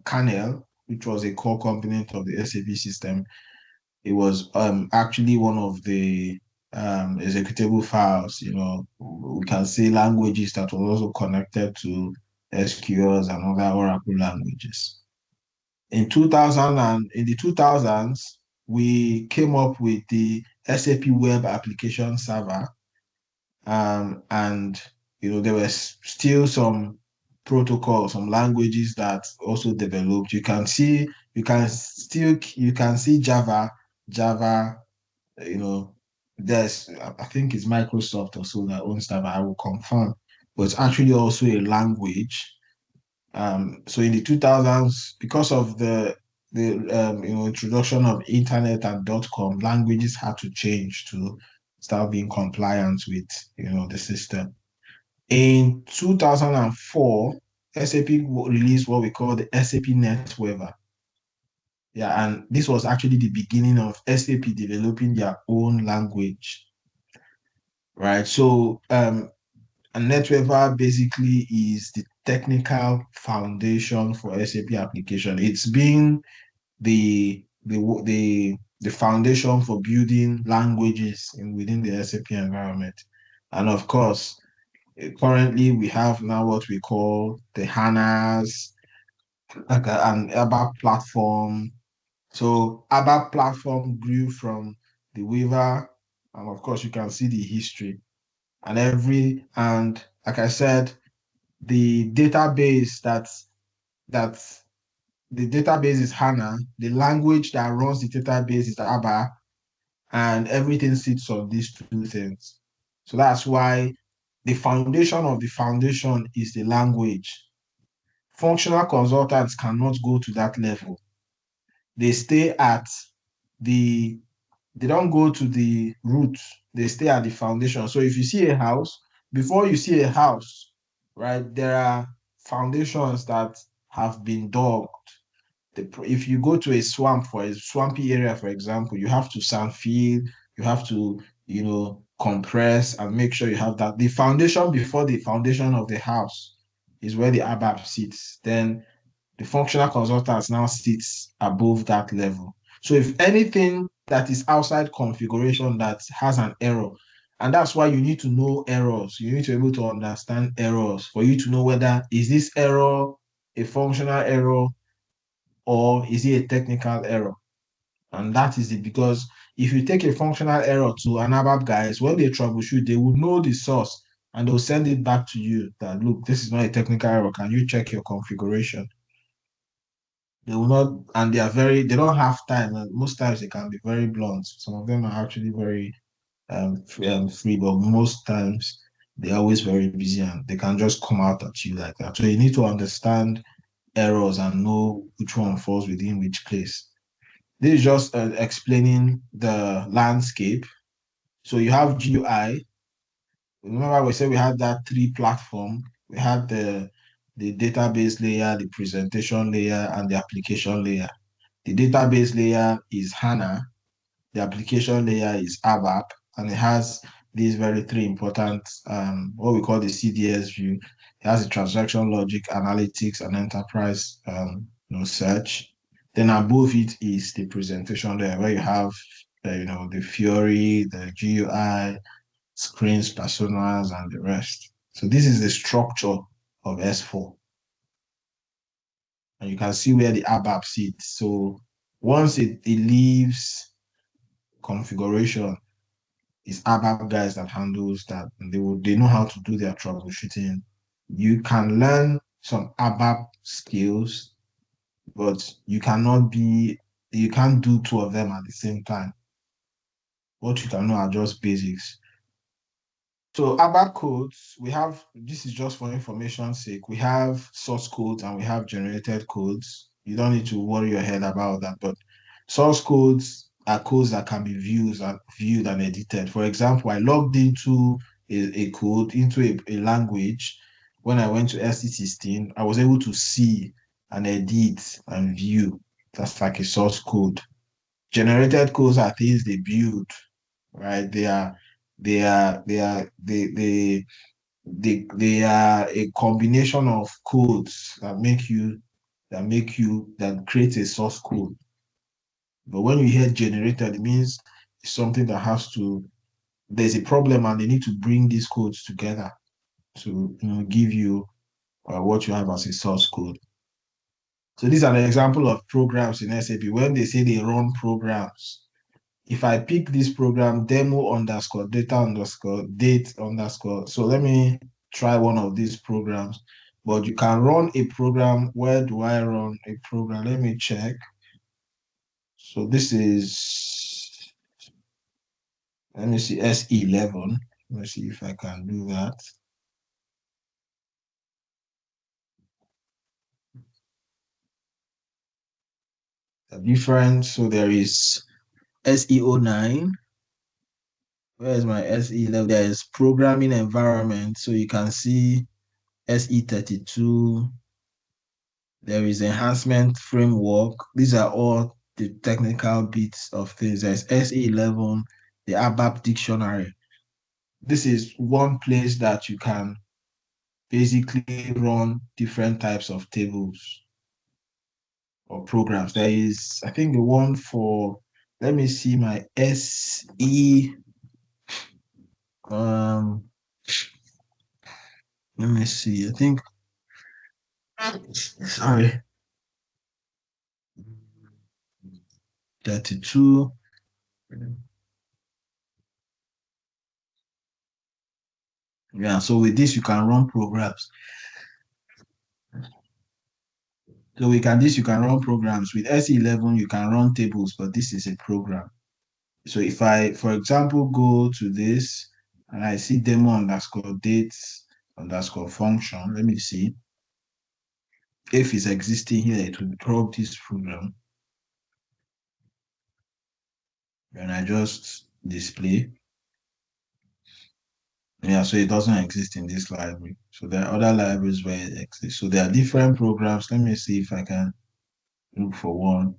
kernel, which was a core component of the SAP system. It was actually one of the executable files. We can say languages that were also connected to SQLs and other Oracle languages. In the 2000s, we came up with the SAP Web Application Server, and there were still some protocols, some languages that also developed. You can see Java, there's I think it's Microsoft or so that owns that, but I will confirm. but it's actually also a language. So in the 2000s, because of the introduction of internet and .com, languages had to change to start being compliant with the system. In 2004, SAP released what we call the SAP NetWeaver. Yeah, and this was actually the beginning of SAP developing their own language, right? So a NetWeaver basically is the technical foundation for SAP application. It's been the foundation for building languages within the SAP environment. And of course, currently we have now what we call the HANAs, like an ABAP platform. So ABAP platform grew from the Weaver, and of course you can see the history and like I said, the database that the database is HANA, the language that runs the database is ABAP, and everything sits on these two things. So that's why the foundation of the foundation is the language. Functional consultants cannot go to that level. They stay at the, they don't go to the roots, they stay at the foundation. So if you see a house, before you see a house, right, there are foundations that have been dug. If you go to a swamp, for a swampy area, for example, you have to sand fill, you have to, compress and make sure you have that. The foundation before the foundation of the house is where the ABAP sits. Then the functional consultants now sits above that level. So if anything that is outside configuration that has an error, and that's why you need to know errors. You need to be able to understand errors for you to know whether is this error a functional error or is it a technical error? And that is it, because if you take a functional error to an ABAP guys, when they troubleshoot, they will know the source and they'll send it back to you that, look, this is not a technical error. Can you check your configuration? They will not, and they don't have time. And most times they can be very blunt. Some of them are actually very free, but most times they're always very busy and they can just come out at you like that. So you need to understand errors and know which one falls within which place. This is just explaining the landscape. So you have GUI. Remember, we said we had that three platform. We had the database layer, the presentation layer, and the application layer. The database layer is HANA. The application layer is ABAP, and it has these very three important, what we call the CDS view. It has the transaction logic, analytics, and enterprise search. Then above it is the presentation layer where you have the Fiori, the GUI, screens, personas, and the rest. So this is the structure of S4. And you can see where the ABAP sits. So once it leaves configuration, it's ABAP guys that handles that. And they know how to do their troubleshooting. You can learn some ABAP skills, but you can't do two of them at the same time. What you can know are just basics. So ABAP codes, this is just for information's sake. We have source codes and we have generated codes. You don't need to worry your head about that, but source codes are codes that can be viewed and edited. For example, I logged into a code, into a language. When I went to SC16, I was able to see and edit and view. That's like a source code. Generated codes are things they build, right? They are a combination of codes that create a source code. But when you hear generated, it means it's something there's a problem and they need to bring these codes together to give you what you have as a source code. So these are an example of programs in SAP. When they say they run programs, if I pick this program, demo underscore data underscore date underscore, so let me try one of these programs. But you can run a program. Where do I run a program? Let me check. So this is, let me see, S11. Let me see if I can do that. different. So there is SE09. Where is my SE11? There is programming environment. So you can see SE32. There is enhancement framework. These are all the technical bits of things. There's SE11, the ABAP dictionary. This is one place that you can basically run different types of tables or programs. There is, I think, the one for, let me see my SE, um, let me see, I think, sorry, 32. Yeah, so with this, you can run programs. So you can run programs. With SE11, you can run tables, but this is a program. So if I, for example, go to this and I see demo underscore dates underscore function, let me see. If it's existing here, it will prompt this program. And I just display. Yeah, so it doesn't exist in this library. So there are other libraries where it exists. So there are different programs. Let me see if I can look for one.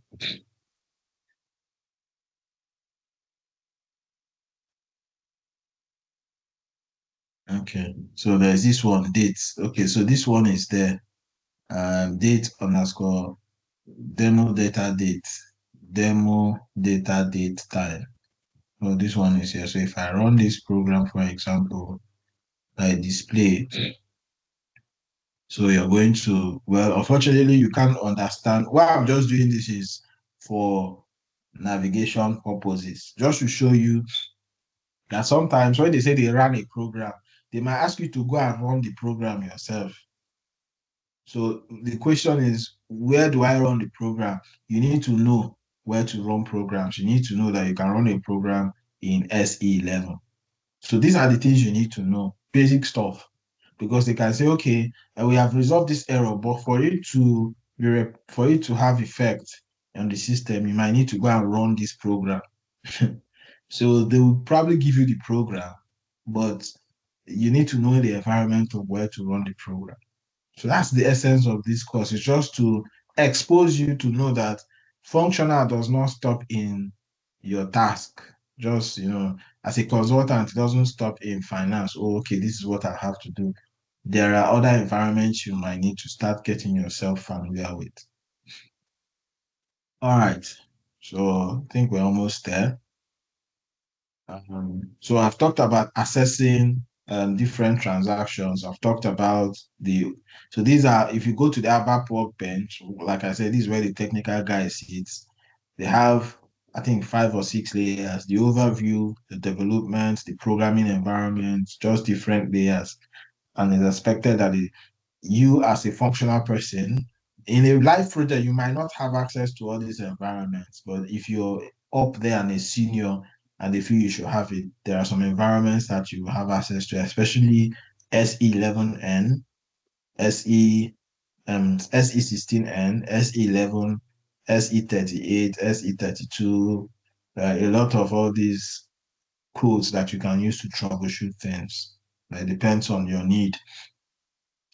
Okay, so there's this one, dates. Okay, so this one is there. Date underscore demo data date. Demo data date time. So this one is here. So if I run this program, for example, I display. So you're going to, well, unfortunately, you can't understand. Why I'm just doing this is for navigation purposes, just to show you that sometimes when they say they run a program, they might ask you to go and run the program yourself. So the question is, where do I run the program? You need to know where to run programs. You need to know that you can run a program in SE11. So these are the things you need to know, basic stuff, because they can say, okay, we have resolved this error, but for it to for it to have effect on the system, you might need to go and run this program. So they will probably give you the program, but you need to know the environment of where to run the program. So that's the essence of this course. It's just to expose you to know that functional does not stop in your task. Just, as a consultant, it doesn't stop in finance. Oh, okay, this is what I have to do. There are other environments you might need to start getting yourself familiar with. All right. So I think we're almost there. So I've talked about assessing different transactions. I've talked about so these are, if you go to the ABAP workbench, like I said, this is where the technical guy sits. They have, I think, 5 or 6 layers: the overview, the development, the programming environment, just different layers. And it's expected that you as a functional person in a live project, you might not have access to all these environments, but if you're up there and a senior and they feel you should have it, there are some environments that you have access to, especially SE11N, SE SE16N, SE11, SE38, SE32, a lot of all these codes that you can use to troubleshoot things. It depends on your need.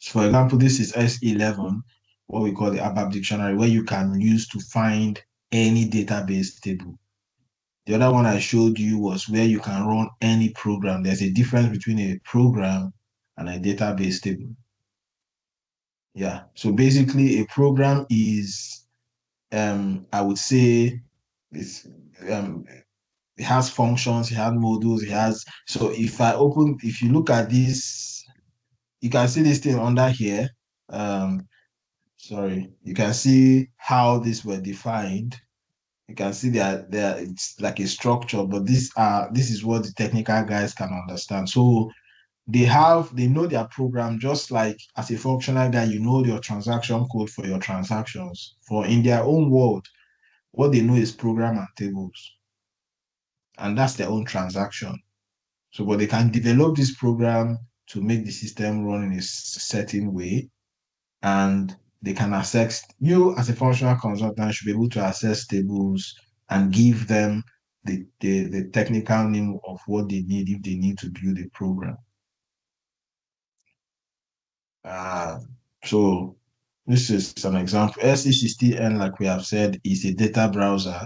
For example, this is S11, what we call the ABAP dictionary, where you can use to find any database table. The other one I showed you was where you can run any program. There's a difference between a program and a database table. Yeah. So basically, a program is, I would say, it's, it has functions, it has modules, it has. So if you look at this, you can see this thing under here. Sorry, you can see how these were defined. You can see that it's like a structure, but this is what the technical guys can understand. So they know their program, just like as a functional guy, you know your transaction code for your transactions. For in their own world, what they know is program and tables, and that's their own transaction. So, but they can develop this program to make the system run in a certain way, and they can access, you as a functional consultant should be able to access tables and give them the technical name of what they need if they need to build a program. So this is an example. SE60N, like we have said, is a data browser.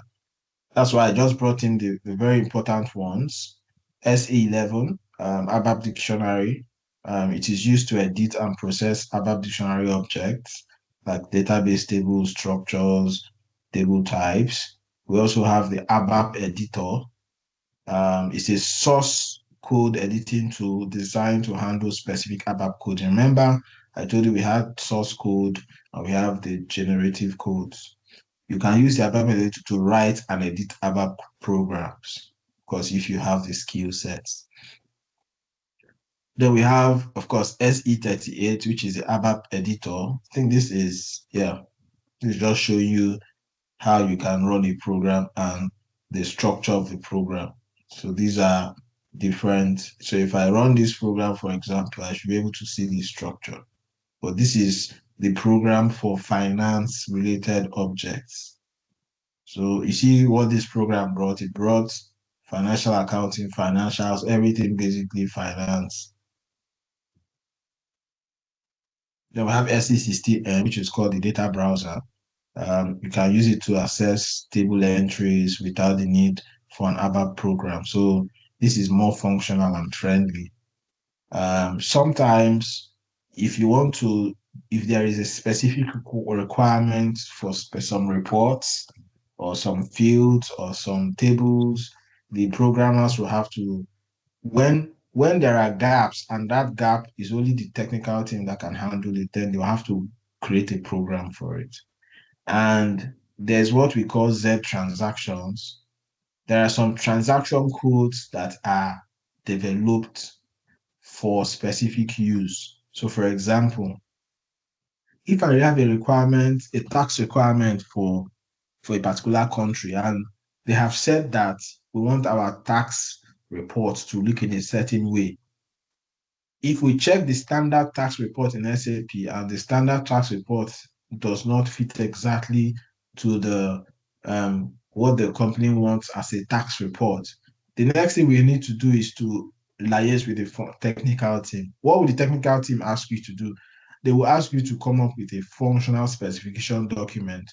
That's why I just brought in the very important ones. SE11, ABAP Dictionary. It is used to edit and process ABAP Dictionary objects like database tables, structures, table types. We also have the ABAP Editor. It's a source code editing tool designed to handle specific ABAP code. Remember, I told you we had source code and we have the generative codes. You can use the ABAP editor to write and edit ABAP programs, because if you have the skill sets. Then we have, of course, SE38, which is the ABAP editor. I think this is just showing you how you can run a program and the structure of the program. So these are different. So if I run this program, for example, I should be able to see the structure. But this is the program for finance related objects. So you see what this program brought? It brought financial accounting, financials, everything basically finance. Then we have SE60N, which is called the data browser. You can use it to access table entries without the need for an ABAP program. So this is more functional and friendly. Sometimes if you want to, if there is a specific requirement for some reports or some fields or some tables, the programmers will have to, when there are gaps and that gap is only the technical team that can handle it, then they'll have to create a program for it. And there's what we call Z transactions. There are some transaction codes that are developed for specific use. So for example, if I have a requirement, a tax requirement for a particular country, and they have said that we want our tax reports to look in a certain way. If we check the standard tax report in SAP and the standard tax report does not fit exactly to the what the company wants as a tax report, the next thing we need to do is to liaise with the technical team. What will the technical team ask you to do? They will ask you to come up with a functional specification document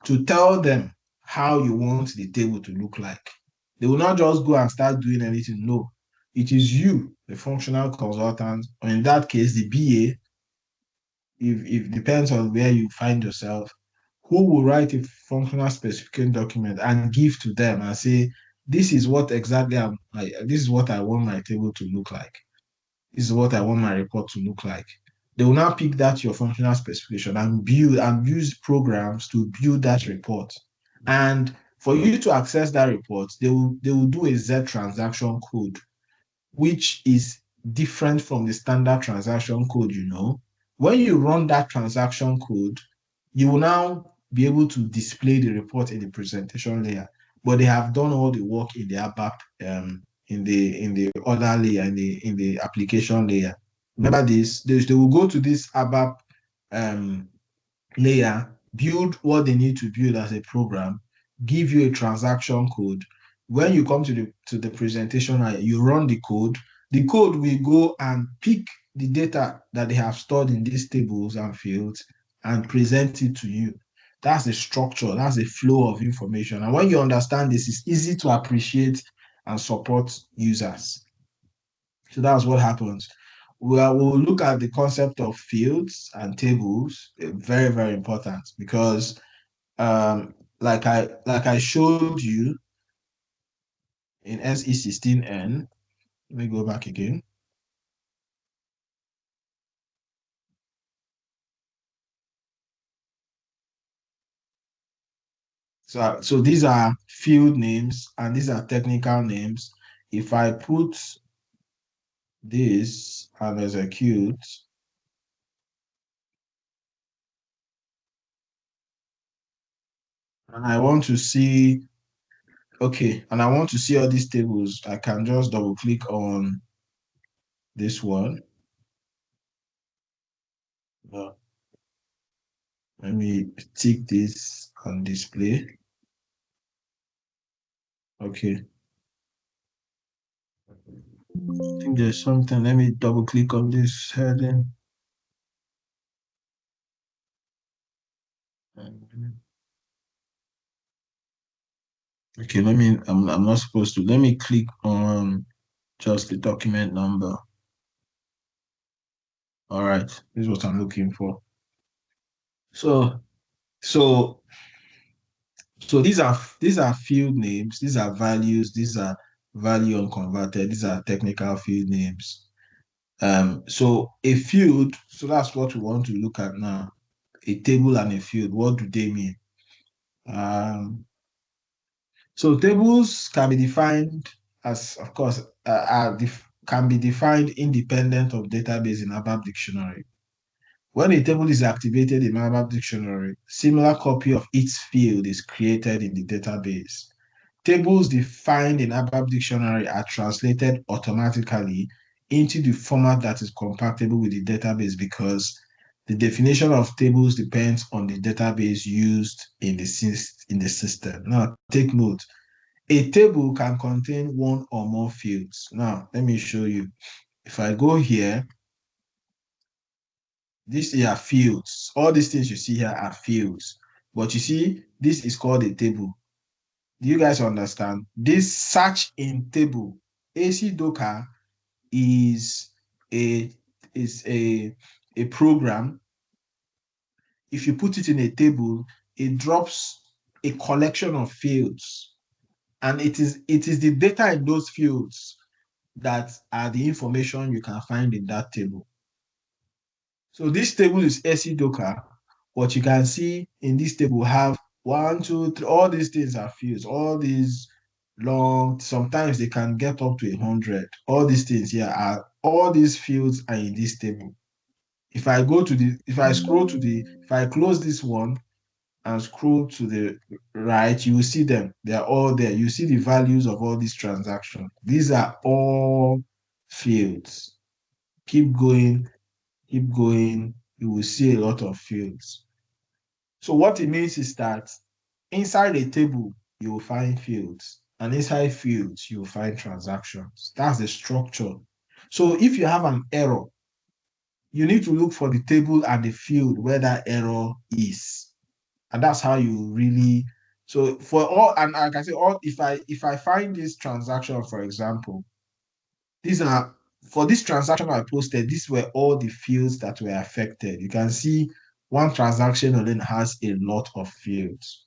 to tell them how you want the table to look like. They will not just go and start doing anything. No, it is you, the functional consultant, or in that case, the BA, if depends on where you find yourself, who will write a functional specification document and give to them and say, this is what exactly this is what I want my table to look like. This is what I want my report to look like. They will now pick that your functional specification and build and use programs to build that report. And for you to access that report, they will do a Z transaction code, which is different from the standard transaction code, you know. When you run that transaction code, you will now be able to display the report in the presentation layer, but they have done all the work in the ABAP, in the other layer, in the application layer. Remember this, they will go to this ABAP layer, build what they need to build as a program, give you a transaction code. When you come to the presentation, you run the code. The code will go and pick the data that they have stored in these tables and fields and present it to you. That's the structure, that's the flow of information. And when you understand this, it's easy to appreciate and support users. So that's what happens. We'll look at the concept of fields and tables, very, very important, because like I showed you in SE16N, let me go back again. So these are field names and these are technical names. If I put this and execute, and I want to see, okay, and I want to see all these tables, I can just double click on this one. Let me tick this on display. Okay. I think there's something. Let me double click on this heading. Okay, I'm not supposed to. Let me click on just the document number. All right, this is what I'm looking for. So, so, so these are field names. These are values. These are value unconverted. These are technical field names. So a field. So that's what we want to look at now. A table and a field. What do they mean? So tables can be defined as, of course, can be defined independent of database in ABAP dictionary. When a table is activated in ABAP dictionary, similar copy of its field is created in the database. Tables defined in ABAP dictionary are translated automatically into the format that is compatible with the database because the definition of tables depends on the database used in the system. Now, take note. A table can contain one or more fields. Now, let me show you. If I go here, these are fields. All these things you see here are fields. But you see, this is called a table. Do you guys understand? This search in table, AC Docker is a is a program. If you put it in a table, it drops a collection of fields. And it is the data in those fields that are the information you can find in that table. So this table is SE Docker. What you can see in this table have 1, 2, 3, all these things are fields, all these long, sometimes they can get up to 100. All these things here are, all these fields are in this table. If I close this one and scroll to the right, you will see them. They are all there. You see the values of all these transactions. These are all fields. Keep going, you will see a lot of fields. So what it means is that inside a table, you will find fields, and inside fields, you will find transactions. That's the structure. So if you have an error, you need to look for the table and the field where that error is. And that's how you really, so for all, and like I say, all, if I find this transaction, for example, these are, for this transaction I posted, these were all the fields that were affected. You can see one transaction alone has a lot of fields.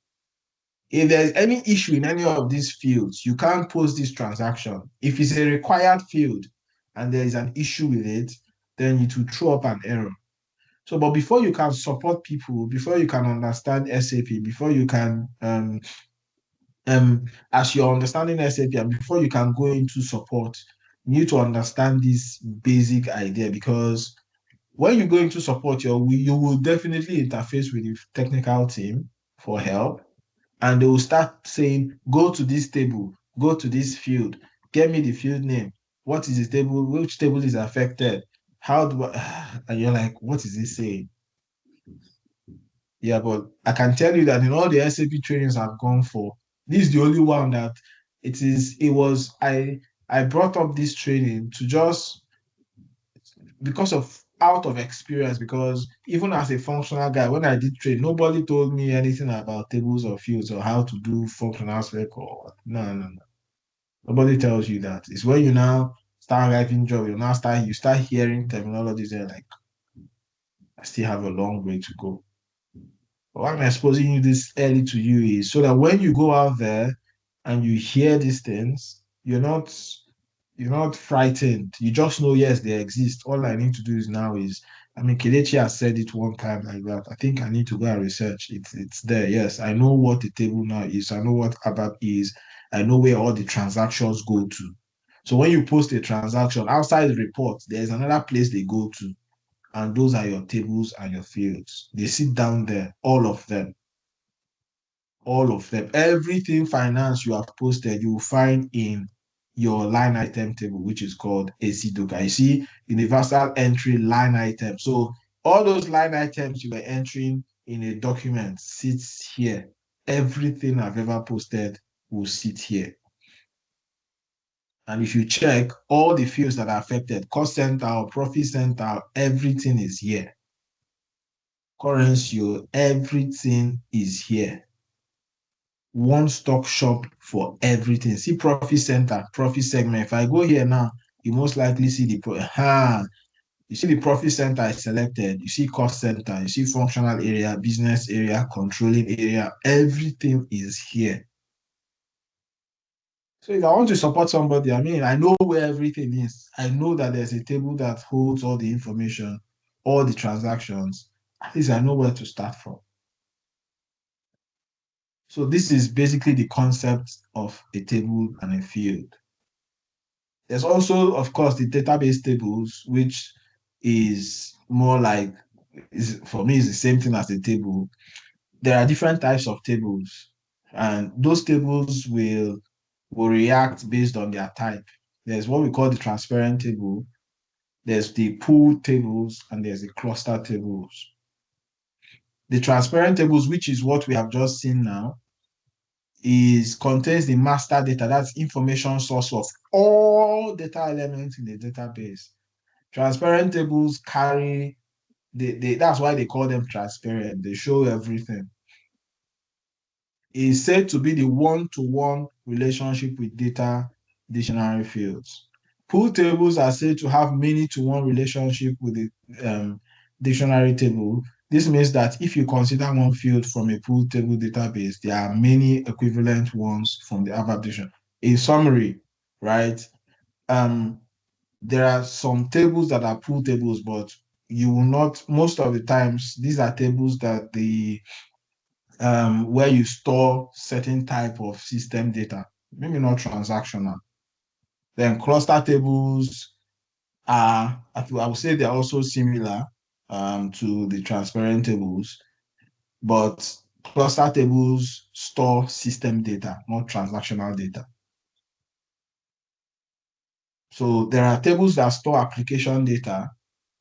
If there's any issue in any of these fields, you can't post this transaction. If it's a required field and there is an issue with it, then it will throw up an error. So, but before you can support people, before you can understand SAP, before you can as you're understanding SAP and before you can go into support, you need to understand this basic idea, because when you go into support, you will definitely interface with the technical team for help, and they will start saying, go to this table, go to this field, get me the field name. What is the table? Which table is affected? How do I, and you're like, what is this saying? Yeah, but I can tell you that in all the SAP trainings I've gone for, this is the only one that I brought up this training to just because of out of experience, because even as a functional guy, when I did train, nobody told me anything about tables or fields or how to do functional spec or what. No. Nobody tells you that. It's when you now start writing job, you start hearing terminologies and like, I still have a long way to go. Why am I exposing you this early to you is so that when you go out there and you hear these things, you're not frightened. You just know, yes, they exist. All I need to do is now is, I mean, Kelechi has said it one time like that. I think I need to go and research. It's there. Yes, I know what the table now is. I know what ABAP is. I know where all the transactions go to. So when you post a transaction outside the report, there's another place they go to, and those are your tables and your fields. They sit down there, all of them. All of them. Everything finance you have posted, you will find in your line item table, which is called AC Docker. You see, universal entry line item. So all those line items you were entering in a document sits here. Everything I've ever posted will sit here. And if you check all the fields that are affected, cost center or profit center, everything is here. Currency, everything is here. One stop shop for everything. See profit center, profit segment. If I go here now, you most likely see you see the profit center is selected. You see cost center, you see functional area, business area, controlling area. Everything is here. So if I want to support somebody, I mean, I know where everything is. I know that there's a table that holds all the information, all the transactions. At least I know where to start from. So this is basically the concept of a table and a field. There's also, of course, the database tables, which is more like, for me, is the same thing as a table. There are different types of tables, and those tables will react based on their type. There's what we call the transparent table, there's the pool tables, and there's the cluster tables. The transparent tables, which is what we have just seen now, contains the master data, that's information source of all data elements in the database. Transparent tables carry, that's why they call them transparent. They show everything. Is said to be the one-to-one relationship with data dictionary fields. Pool tables are said to have many-to-one relationship with the dictionary table. This means that if you consider one field from a pool table database, there are many equivalent ones from the ABAP dictionary. In summary, right, there are some tables that are pool tables, but you will not, most of the times, these are tables that where you store certain type of system data, maybe not transactional. Then cluster tables are, I would say they're also similar to the transparent tables, but cluster tables store system data, not transactional data. So there are tables that store application data.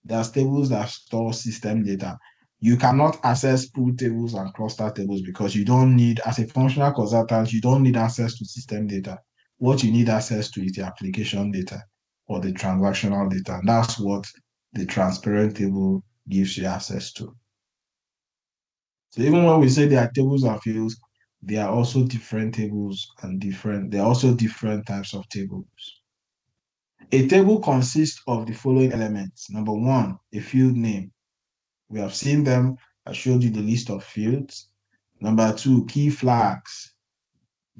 There's tables that store system data. You cannot access pool tables and cluster tables because you don't need, as a functional consultant, you don't need access to system data. What you need access to is the application data or the transactional data. And that's what the transparent table gives you access to. So even when we say there are tables and fields, there are also different tables and there are also different types of tables. A table consists of the following elements. Number one, a field name. We have seen them. I showed you the list of fields. Number two, key flags.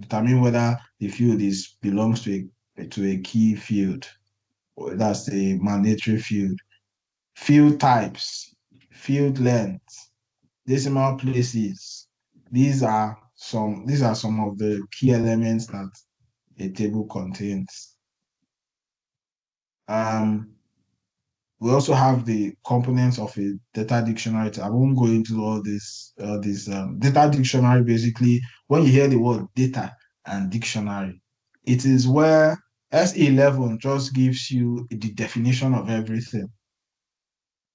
Determine whether the field belongs to a key field, or that's a mandatory field. Field types, field length, decimal places. These are some of the key elements that a table contains. We also have the components of a data dictionary. I won't go into all this. Data dictionary, basically, when you hear the word data and dictionary, it is where SE11 just gives you the definition of everything.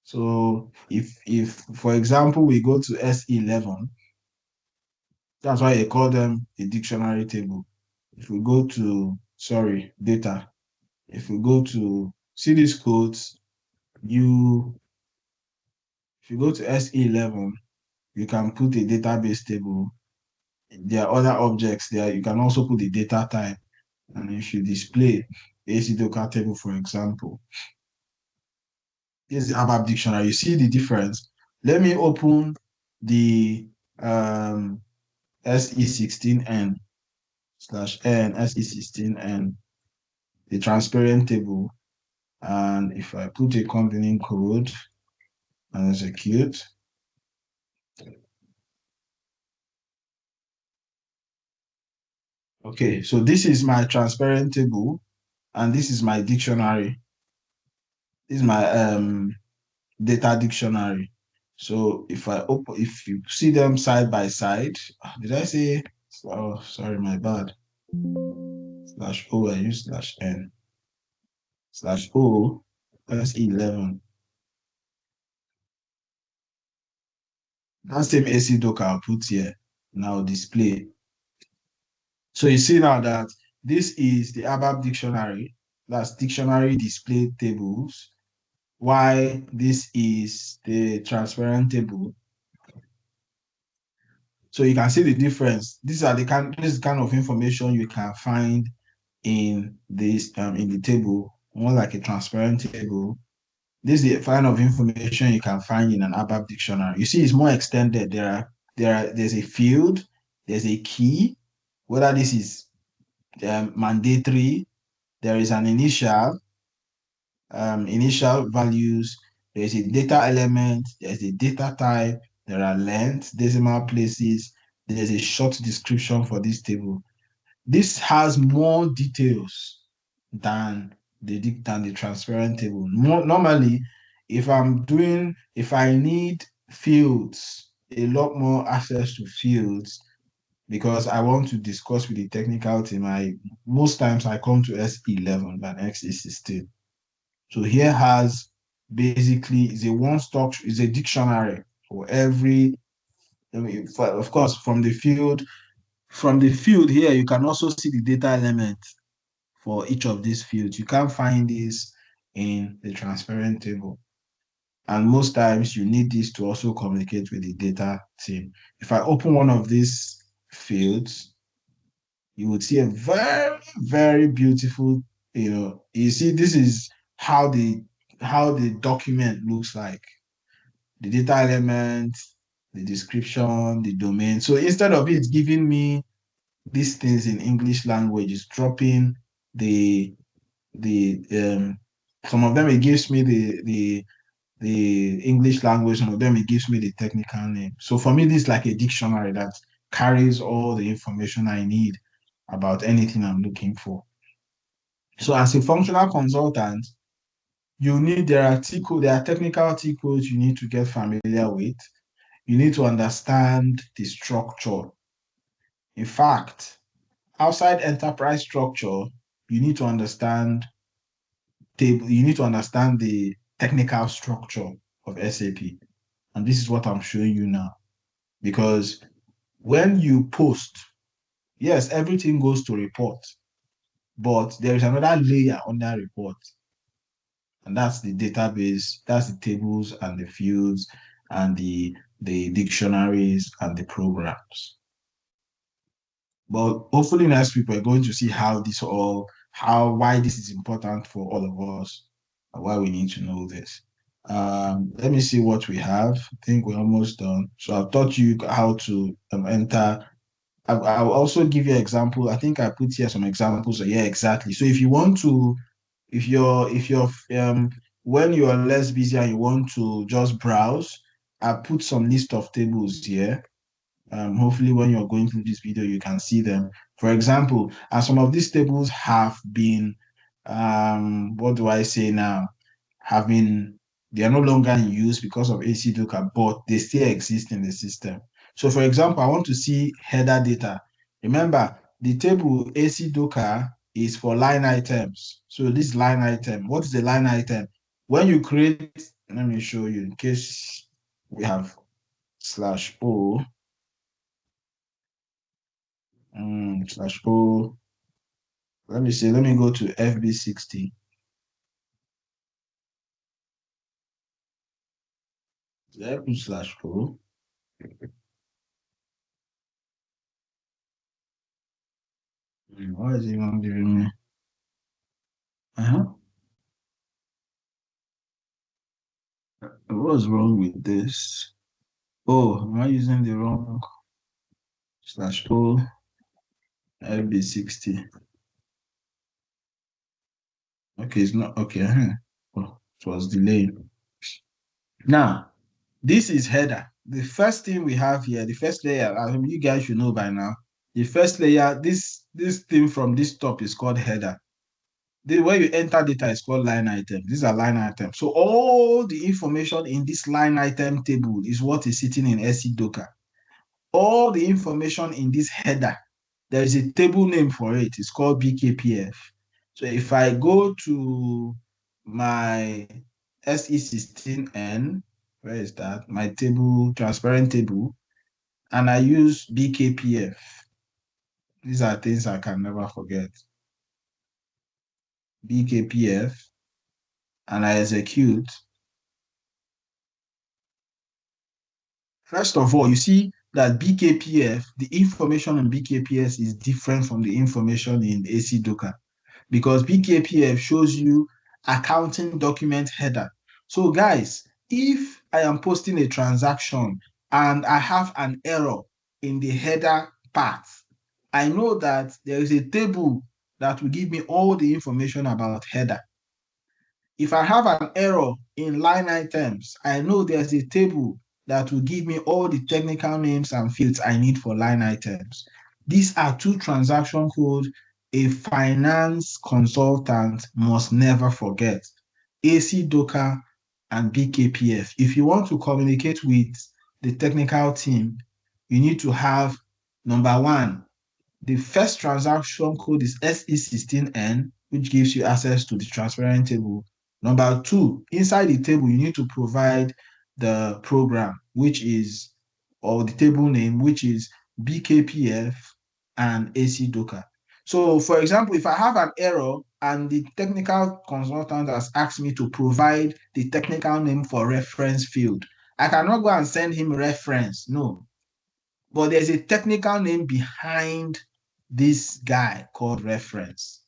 So if for example, we go to SE11, that's why they call them a dictionary table. If we go to, data, if we go to see these codes, if you go to SE11, you can put a database table. There are other objects there. You can also put the data type. And if you display AC Docker table, for example, this is the ABAP dictionary. You see the difference. Let me open the SE16N SE16N, the transparent table. And if I put a containing code and execute, okay, so this is my transparent table, and this is my dictionary. This is my data dictionary. So if you see them side by side, did I say? Oh, sorry, my bad. /O, I use /N. /O, that's 11. That same AC docker I'll put here, now display. So you see now that this is the ABAP dictionary, that's dictionary display tables, while this is the transparent table. So you can see the difference. This is the kind of information you can find in this in the table, more like a transparent table. This is the kind of information you can find in an ABAP dictionary. You see, it's more extended. There's a field, there's a key, whether this is mandatory, there is an initial values, there's a data element, there's a data type, there are lengths, decimal places, there's a short description for this table. This has more details than the transparent table. Normally, if I need fields, a lot more access to fields, because I want to discuss with the technical team, most times I come to SE11 than XE16. So here has basically is a one-stop, is a dictionary for every, of course, from the field. From the field here, you can also see the data element for each of these fields. You can't find this in the transparent table. And most times you need this to also communicate with the data team. If I open one of these fields, you would see a very, very beautiful, you see, this is how the document looks like. The data element, the description, the domain. So instead of it giving me these things in English language, it's dropping the some of them it gives me the English language, some of them it gives me the technical name. So for me, this is like a dictionary that carries all the information I need about anything I'm looking for. So as a functional consultant, there are technical T codes you need to get familiar with. You need to understand the structure. In fact, outside enterprise structure, you need to understand the technical structure of SAP. And this is what I'm showing you now. Because when you post, yes, everything goes to report, but there is another layer on that report. And that's the database, that's the tables and the fields and the dictionaries and the programs. But hopefully next week we're going to see why this is important for all of us and why we need to know this. Let me see what we have. I think we're almost done. So I've taught you how to enter. I'll also give you an example. I think I put here some examples. Yeah, exactly. So if you want to, if you're when you are less busy and you want to just browse, I put some list of tables here. Hopefully when you're going through this video, you can see them. For example, and some of these tables have been, what do I say now? They are no longer in use because of AC Docker, but they still exist in the system. So for example, I want to see header data. Remember, the table AC Docker is for line items. So this line item, what is the line item? When you create, let me show you in case we have /o, /o. Let me go to FB60. /o. Why is it not giving me? What's wrong with this? Oh, am I using the wrong /o FB60? Okay, it's not okay. Oh, it was delayed. Now, this is header. The first thing we have here, the first layer, you guys should know by now. The first layer, this thing from this top is called header. Where you enter data is called line item. These are line items. So all the information in this line item table is what is sitting in SC Docker. All the information in this header, there is a table name for it. It's called BKPF. So if I go to my SE16N, Where is that? My table, transparent table, and I use BKPF. These are things I can never forget. BKPF, and I execute. First of all, you see that BKPF, the information in BKPS is different from the information in AC Docker, because BKPF shows you accounting document header. So guys, if I am posting a transaction and I have an error in the header part, I know that there is a table that will give me all the information about header. If I have an error in line items, I know there's a table that will give me all the technical names and fields I need for line items. These are two transaction codes a finance consultant must never forget: AC Docker and BKPF. If you want to communicate with the technical team, you need to have, number one, the first transaction code is SE16N, which gives you access to the transparent table. Number two, inside the table, you need to provide the program, which is, or the table name, which is BKPF and AC Docker. So, for example, if I have an error and the technical consultant has asked me to provide the technical name for reference field, I cannot go and send him reference. No. But there's a technical name behind this guy called reference.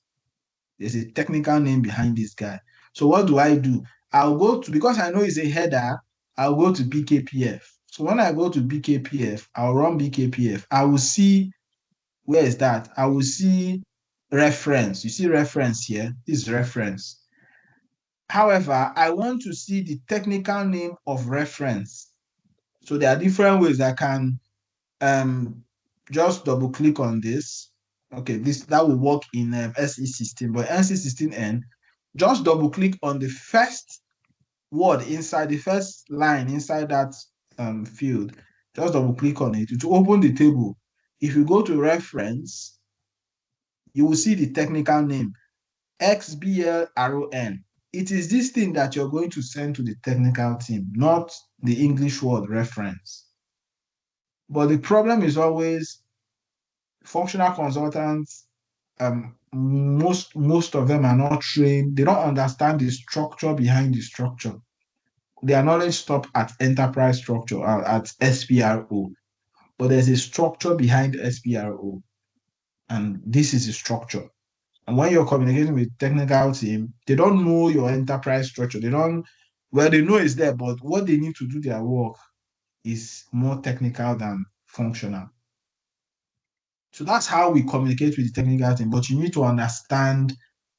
There's a technical name behind this guy. So what do? I'll go to, because I know it's a header, I'll go to BKPF. So when I go to BKPF, I'll run BKPF. I will see, where is that? I will see reference. You see reference here? This is reference. However, I want to see the technical name of reference. So there are different ways I can just double click on this. Okay, that will work in SE16, but NC16N, just double click on the first word inside the first line inside that field. Just double click on it to open the table. If you go to reference, you will see the technical name XBLRON. It is this thing that you're going to send to the technical team, not the English word reference. But the problem is always functional consultants, most of them are not trained. They don't understand the structure behind the structure. Their knowledge stop at enterprise structure, at SPRO. But there's a structure behind SPRO, and this is a structure. And when you're communicating with technical team, they don't know your enterprise structure. They know it's there, but what they need to do their work is more technical than functional. So that's how we communicate with the technical team, but you need to understand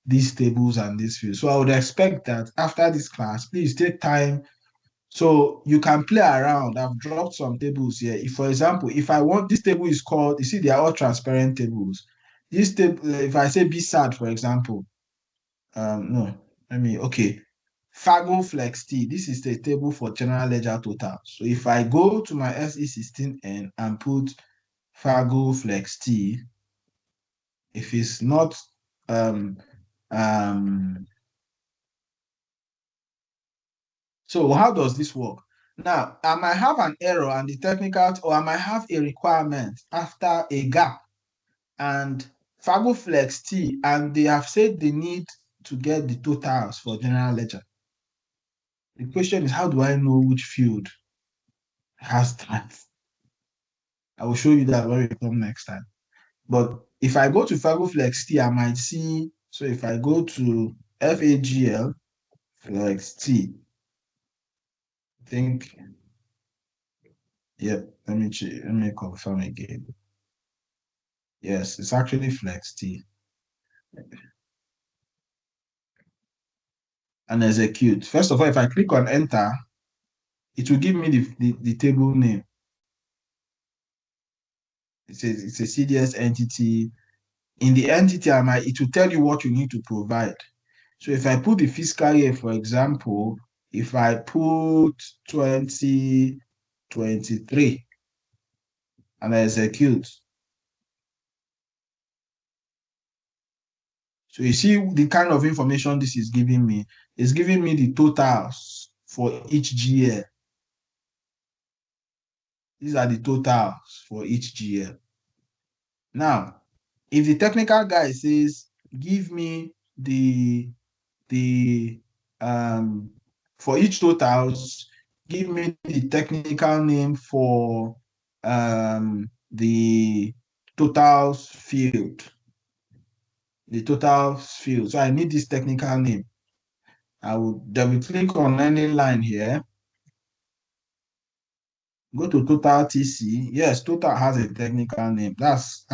these tables and these fields. So I would expect that after this class, please take time so you can play around. I've dropped some tables here. If, for example, if I want, this table is called, you see, they are all transparent tables. This table, if I say BSAT, for example, Fago Flex T, this is the table for general ledger total. So if I go to my SE16N and put Fago Flex T, if it's not so how does this work? Now, I might have an error and the technical, or I might have a requirement after a gap and Fago Flex T, and they have said they need to get the totals for general ledger. The question is, how do I know which field has that? I will show you that when we come next time. But if I go to Fago Flex T, I might see, so if I go to FAGL Flex T, I think, yep, let me confirm again. Yes, it's actually Flex T. And execute. First of all, if I click on enter, it will give me the table name. It's a CDS entity. In the entity, it will tell you what you need to provide. So if I put the fiscal year, for example, if I put 2023 and I execute, so you see the kind of information this is giving me. It's giving me the totals for each GL. These are the totals for each GL. Now, if the technical guy says, give me the for each totals, give me the technical name for the totals field. The totals field. So I need this technical name. I will double click on any line here. Go to total TC. Yes, total has a technical name. That's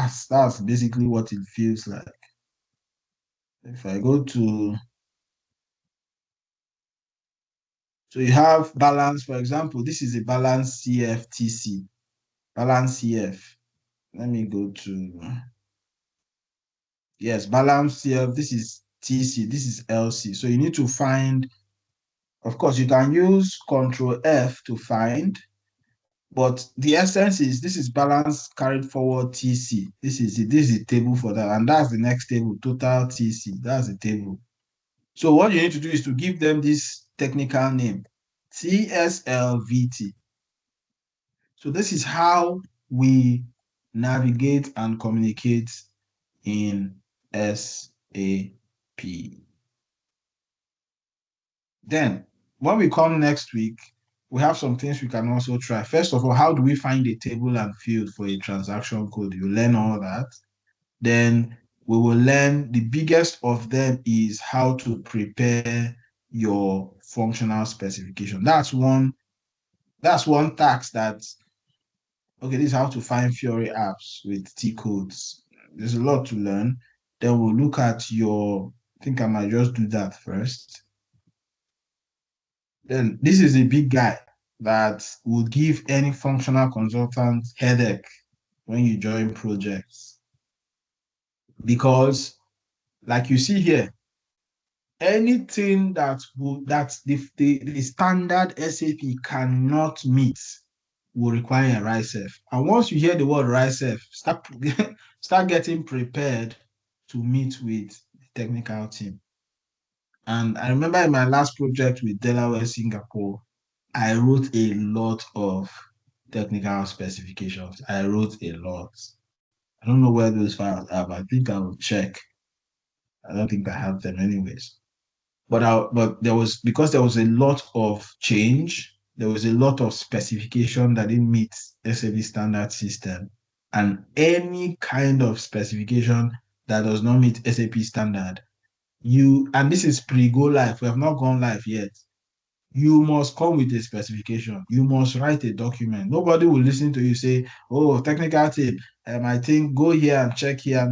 basically what it feels like. If I go to, so you have balance, for example, this is a balance CFTC, balance CF. Let me go to, yes, balance CF, this is TC, this is LC. So you need to find, of course, you can use Control F to find, but the essence is this is balance carried forward TC. This is the table for that, and that's the next table, total TC. That's the table. So what you need to do is to give them this technical name, TSLVT. So this is how we navigate and communicate in SAP. Then when we come next week, we have some things we can also try. First of all, how do we find a table and field for a transaction code? You learn all that. Then we will learn the biggest of them is how to prepare your functional specification. That's one task that, okay, this is how to find Fiori apps with T codes. There's a lot to learn. Then we'll look at your, I think I might just do that first. Then this is a big guy that would give any functional consultant headache when you join projects. Because like you see here, anything that the standard SAP cannot meet will require a RISEF. And once you hear the word RISEF, start getting prepared to meet with the technical team. And I remember in my last project with Delaware Singapore, I wrote a lot of technical specifications. I wrote a lot. I don't know where those files are, but I think I will check. I don't think I have them anyways. But there was, because there was a lot of change, there was a lot of specification that didn't meet SAP standard system, and any kind of specification that does not meet SAP standard, and this is pre-go live, we have not gone live yet. You must come with a specification. You must write a document. Nobody will listen to you say, oh, technical team, I think go here and check here.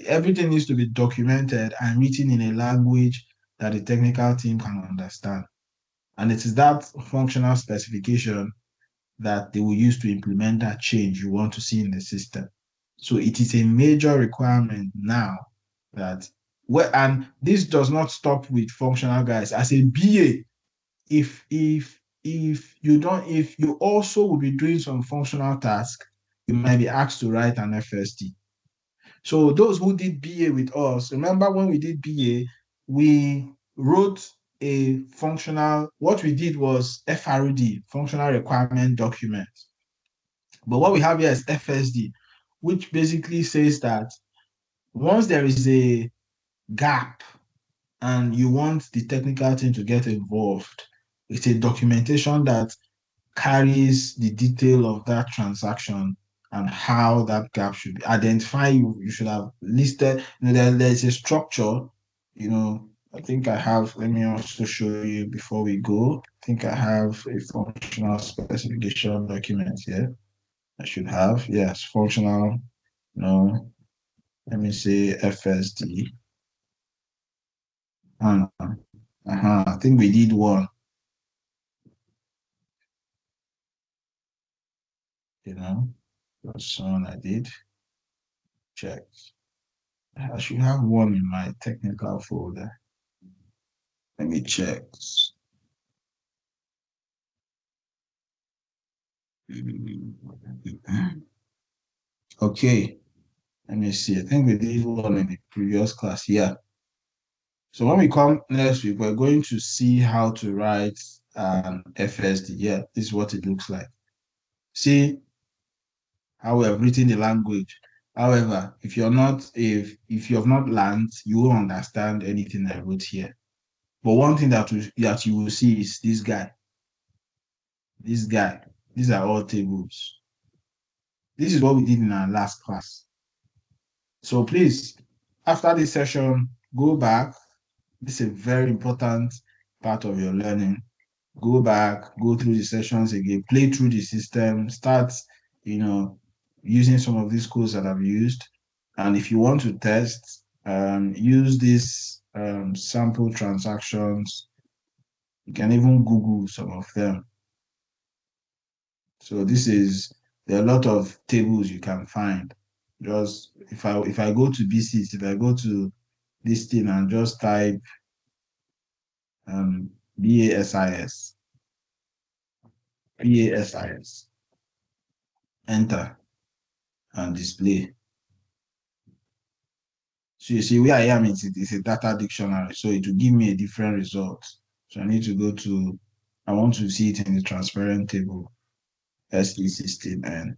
Everything needs to be documented and written in a language that the technical team can understand. And it is that functional specification that they will use to implement that change you want to see in the system. So it is a major requirement now that, and this does not stop with functional guys. As a BA, if you also will be doing some functional task, you might be asked to write an FSD. So those who did BA with us, remember when we did BA, we wrote a functional, what we did was FRD, functional requirement document. But what we have here is FSD, which basically says that once there is a gap and you want the technical team to get involved, it's a documentation that carries the detail of that transaction and how that gap should be identified. You should have listed, there's a structure, I think I have, let me also show you before we go. I think I have a functional specification document here. I should have, yes, functional, let me say FSD. I think we did one. That's one I did. Check. I should have one in my technical folder. Let me check. Okay. Let me see. I think we did one in the previous class. Yeah. So when we come next week, we're going to see how to write an FSD. Yeah, this is what it looks like. See how we have written the language. However, if you have not learned, you won't understand anything I wrote here. But one thing that you will see is this guy, this guy. These are all tables. This is what we did in our last class. So please, after this session, go back. This is a very important part of your learning. Go back, go through the sessions again, play through the system, start, using some of these codes that I've used. And if you want to test, use these sample transactions. You can even Google some of them. So there are a lot of tables you can find. Just if I go to BCs, if I go to this thing and just type BASIS, BASIS, enter and display. So you see where I am, it's a data dictionary. So it will give me a different result. So I need to I want to see it in the transparent table, SE16N.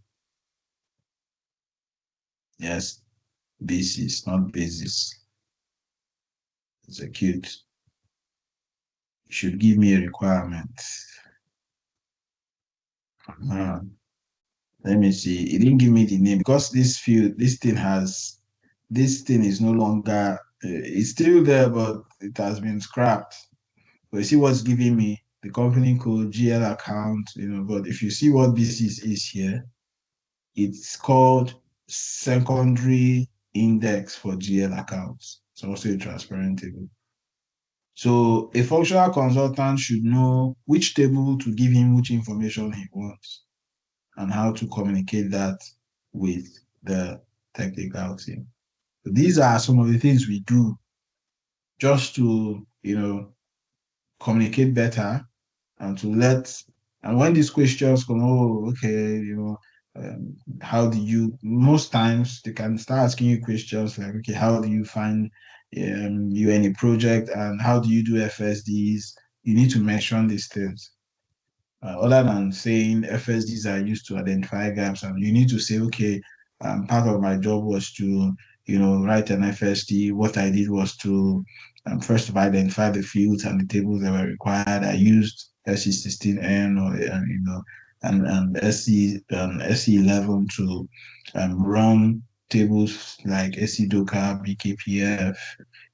Yes, basis, not basis. Execute. It should give me a requirement. Let me see. It didn't give me the name because this thing is no longer, it's still there, but it has been scrapped. But you see what's giving me the company code, GL account, but if you see what this is here, it's called secondary index for GL accounts. It's also a transparent table. So a functional consultant should know which table to give him which information he wants and how to communicate that with the technical team. So these are some of the things we do just to, communicate better and and when these questions come, oh, okay, how do you, most times they can start asking you questions like, okay, how do you find you any project and how do you do FSDs? You need to mention these things. Other than saying FSDs are used to identify gaps, and you need to say, okay, part of my job was to, write an FSD. What I did was to first of all identify the fields and the tables that were required. I used SE16N or and SE11 to run tables like SE-Docker, BKPF.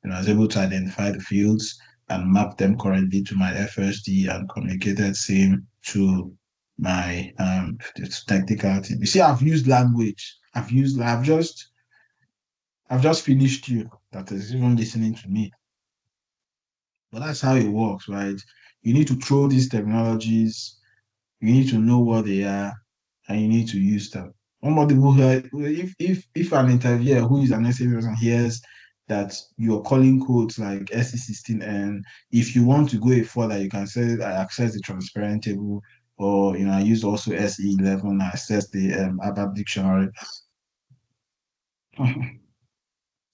I was able to identify the fields and map them correctly to my FSD and communicated same to my technical team. You see, I've used language. I've just finished you that is even listening to me. But that's how it works, right? You need to throw these technologies, you need to know what they are, and you need to use them. Somebody if an interviewer who is an SAP person hears that you're calling codes like SE16N, if you want to go further, you can say I access the transparent table, or I use also SE11, I access the ABAP dictionary.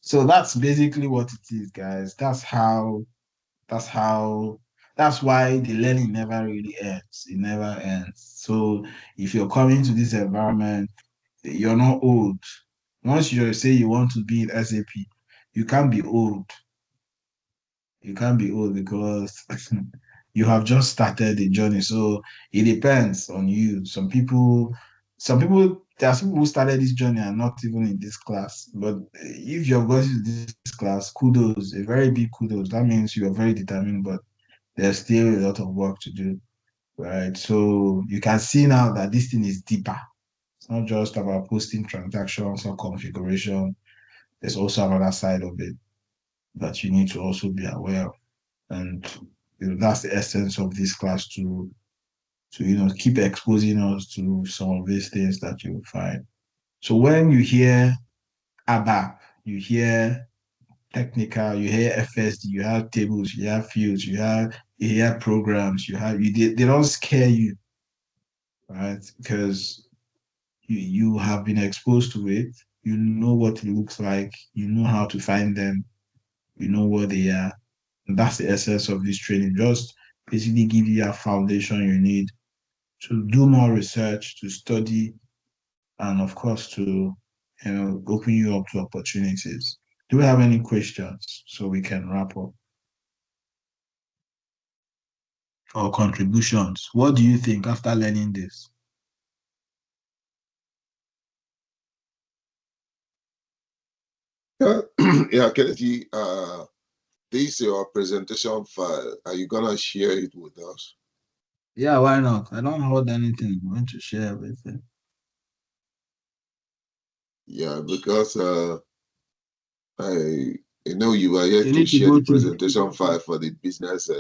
So that's basically what it is, guys. That's how that's why the learning never really ends. It never ends. So if you're coming to this environment, you're not old. Once you say you want to be in SAP, you can't be old. You can't be old because you have just started the journey. So it depends on you. There are some people who started this journey and not even in this class. But if you're going to this class, kudos, a very big kudos. That means you are very determined, but there's still a lot of work to do, right? So you can see now that this thing is deeper. It's not just about posting transactions or configuration. There's also another side of it that you need to also be aware of. And that's the essence of this class to keep exposing us to some of these things that you will find. So when you hear ABAP, you hear technical, you hear FSD, you have tables, you have fields, you hear programs, they don't scare you, right? Because you have been exposed to it, you know what it looks like, you know how to find them, you know what they are. And that's the essence of this training. Just basically give you a foundation you need do more research, to study, and of course to open you up to opportunities. Do we have any questions so we can wrap up? Or contributions? What do you think after learning this? Yeah, Kennedy, this your presentation file. Are you gonna share it with us? Yeah, why not? I don't hold anything. I'm going to share everything. Yeah, because I know you were here You to need to share go the to. presentation file for the business I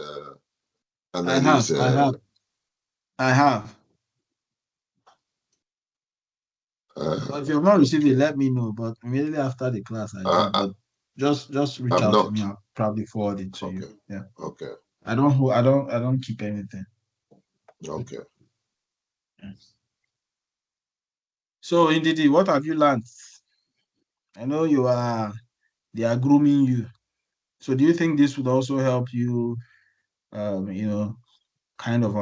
have. analyst. I have. But if you have not received it, let me know. But immediately after the class, I do. But just reach I'm out to not. me. I'll probably forward it to you. Okay. Yeah. Okay. I don't keep anything. Okay. So indeed, what have you learned? I know they are grooming you. So do you think this would also help you kind of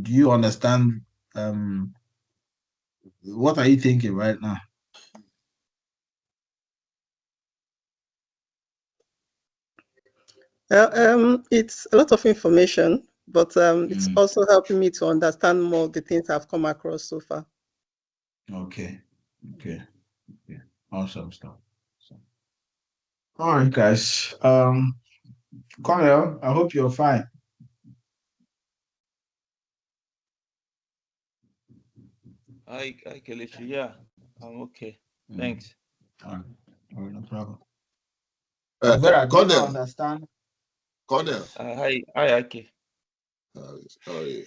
do you understand what are you thinking right now? It's a lot of information, but it's Mm, also helping me to understand more the things I've come across so far. okay. Awesome stuff. All right, guys. Cornell, I hope you're fine. Hi, Kelechi. Yeah, I'm okay. Mm, Thanks. all right, no problem. Vera, do you not understand? Cornell. Hi, Ake. Sorry.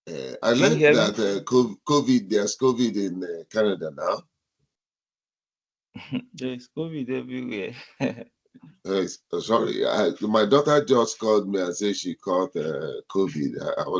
I Can you learned hear me? that there's COVID in Canada now. There's COVID everywhere. Sorry, my daughter just called me and said she caught COVID. I was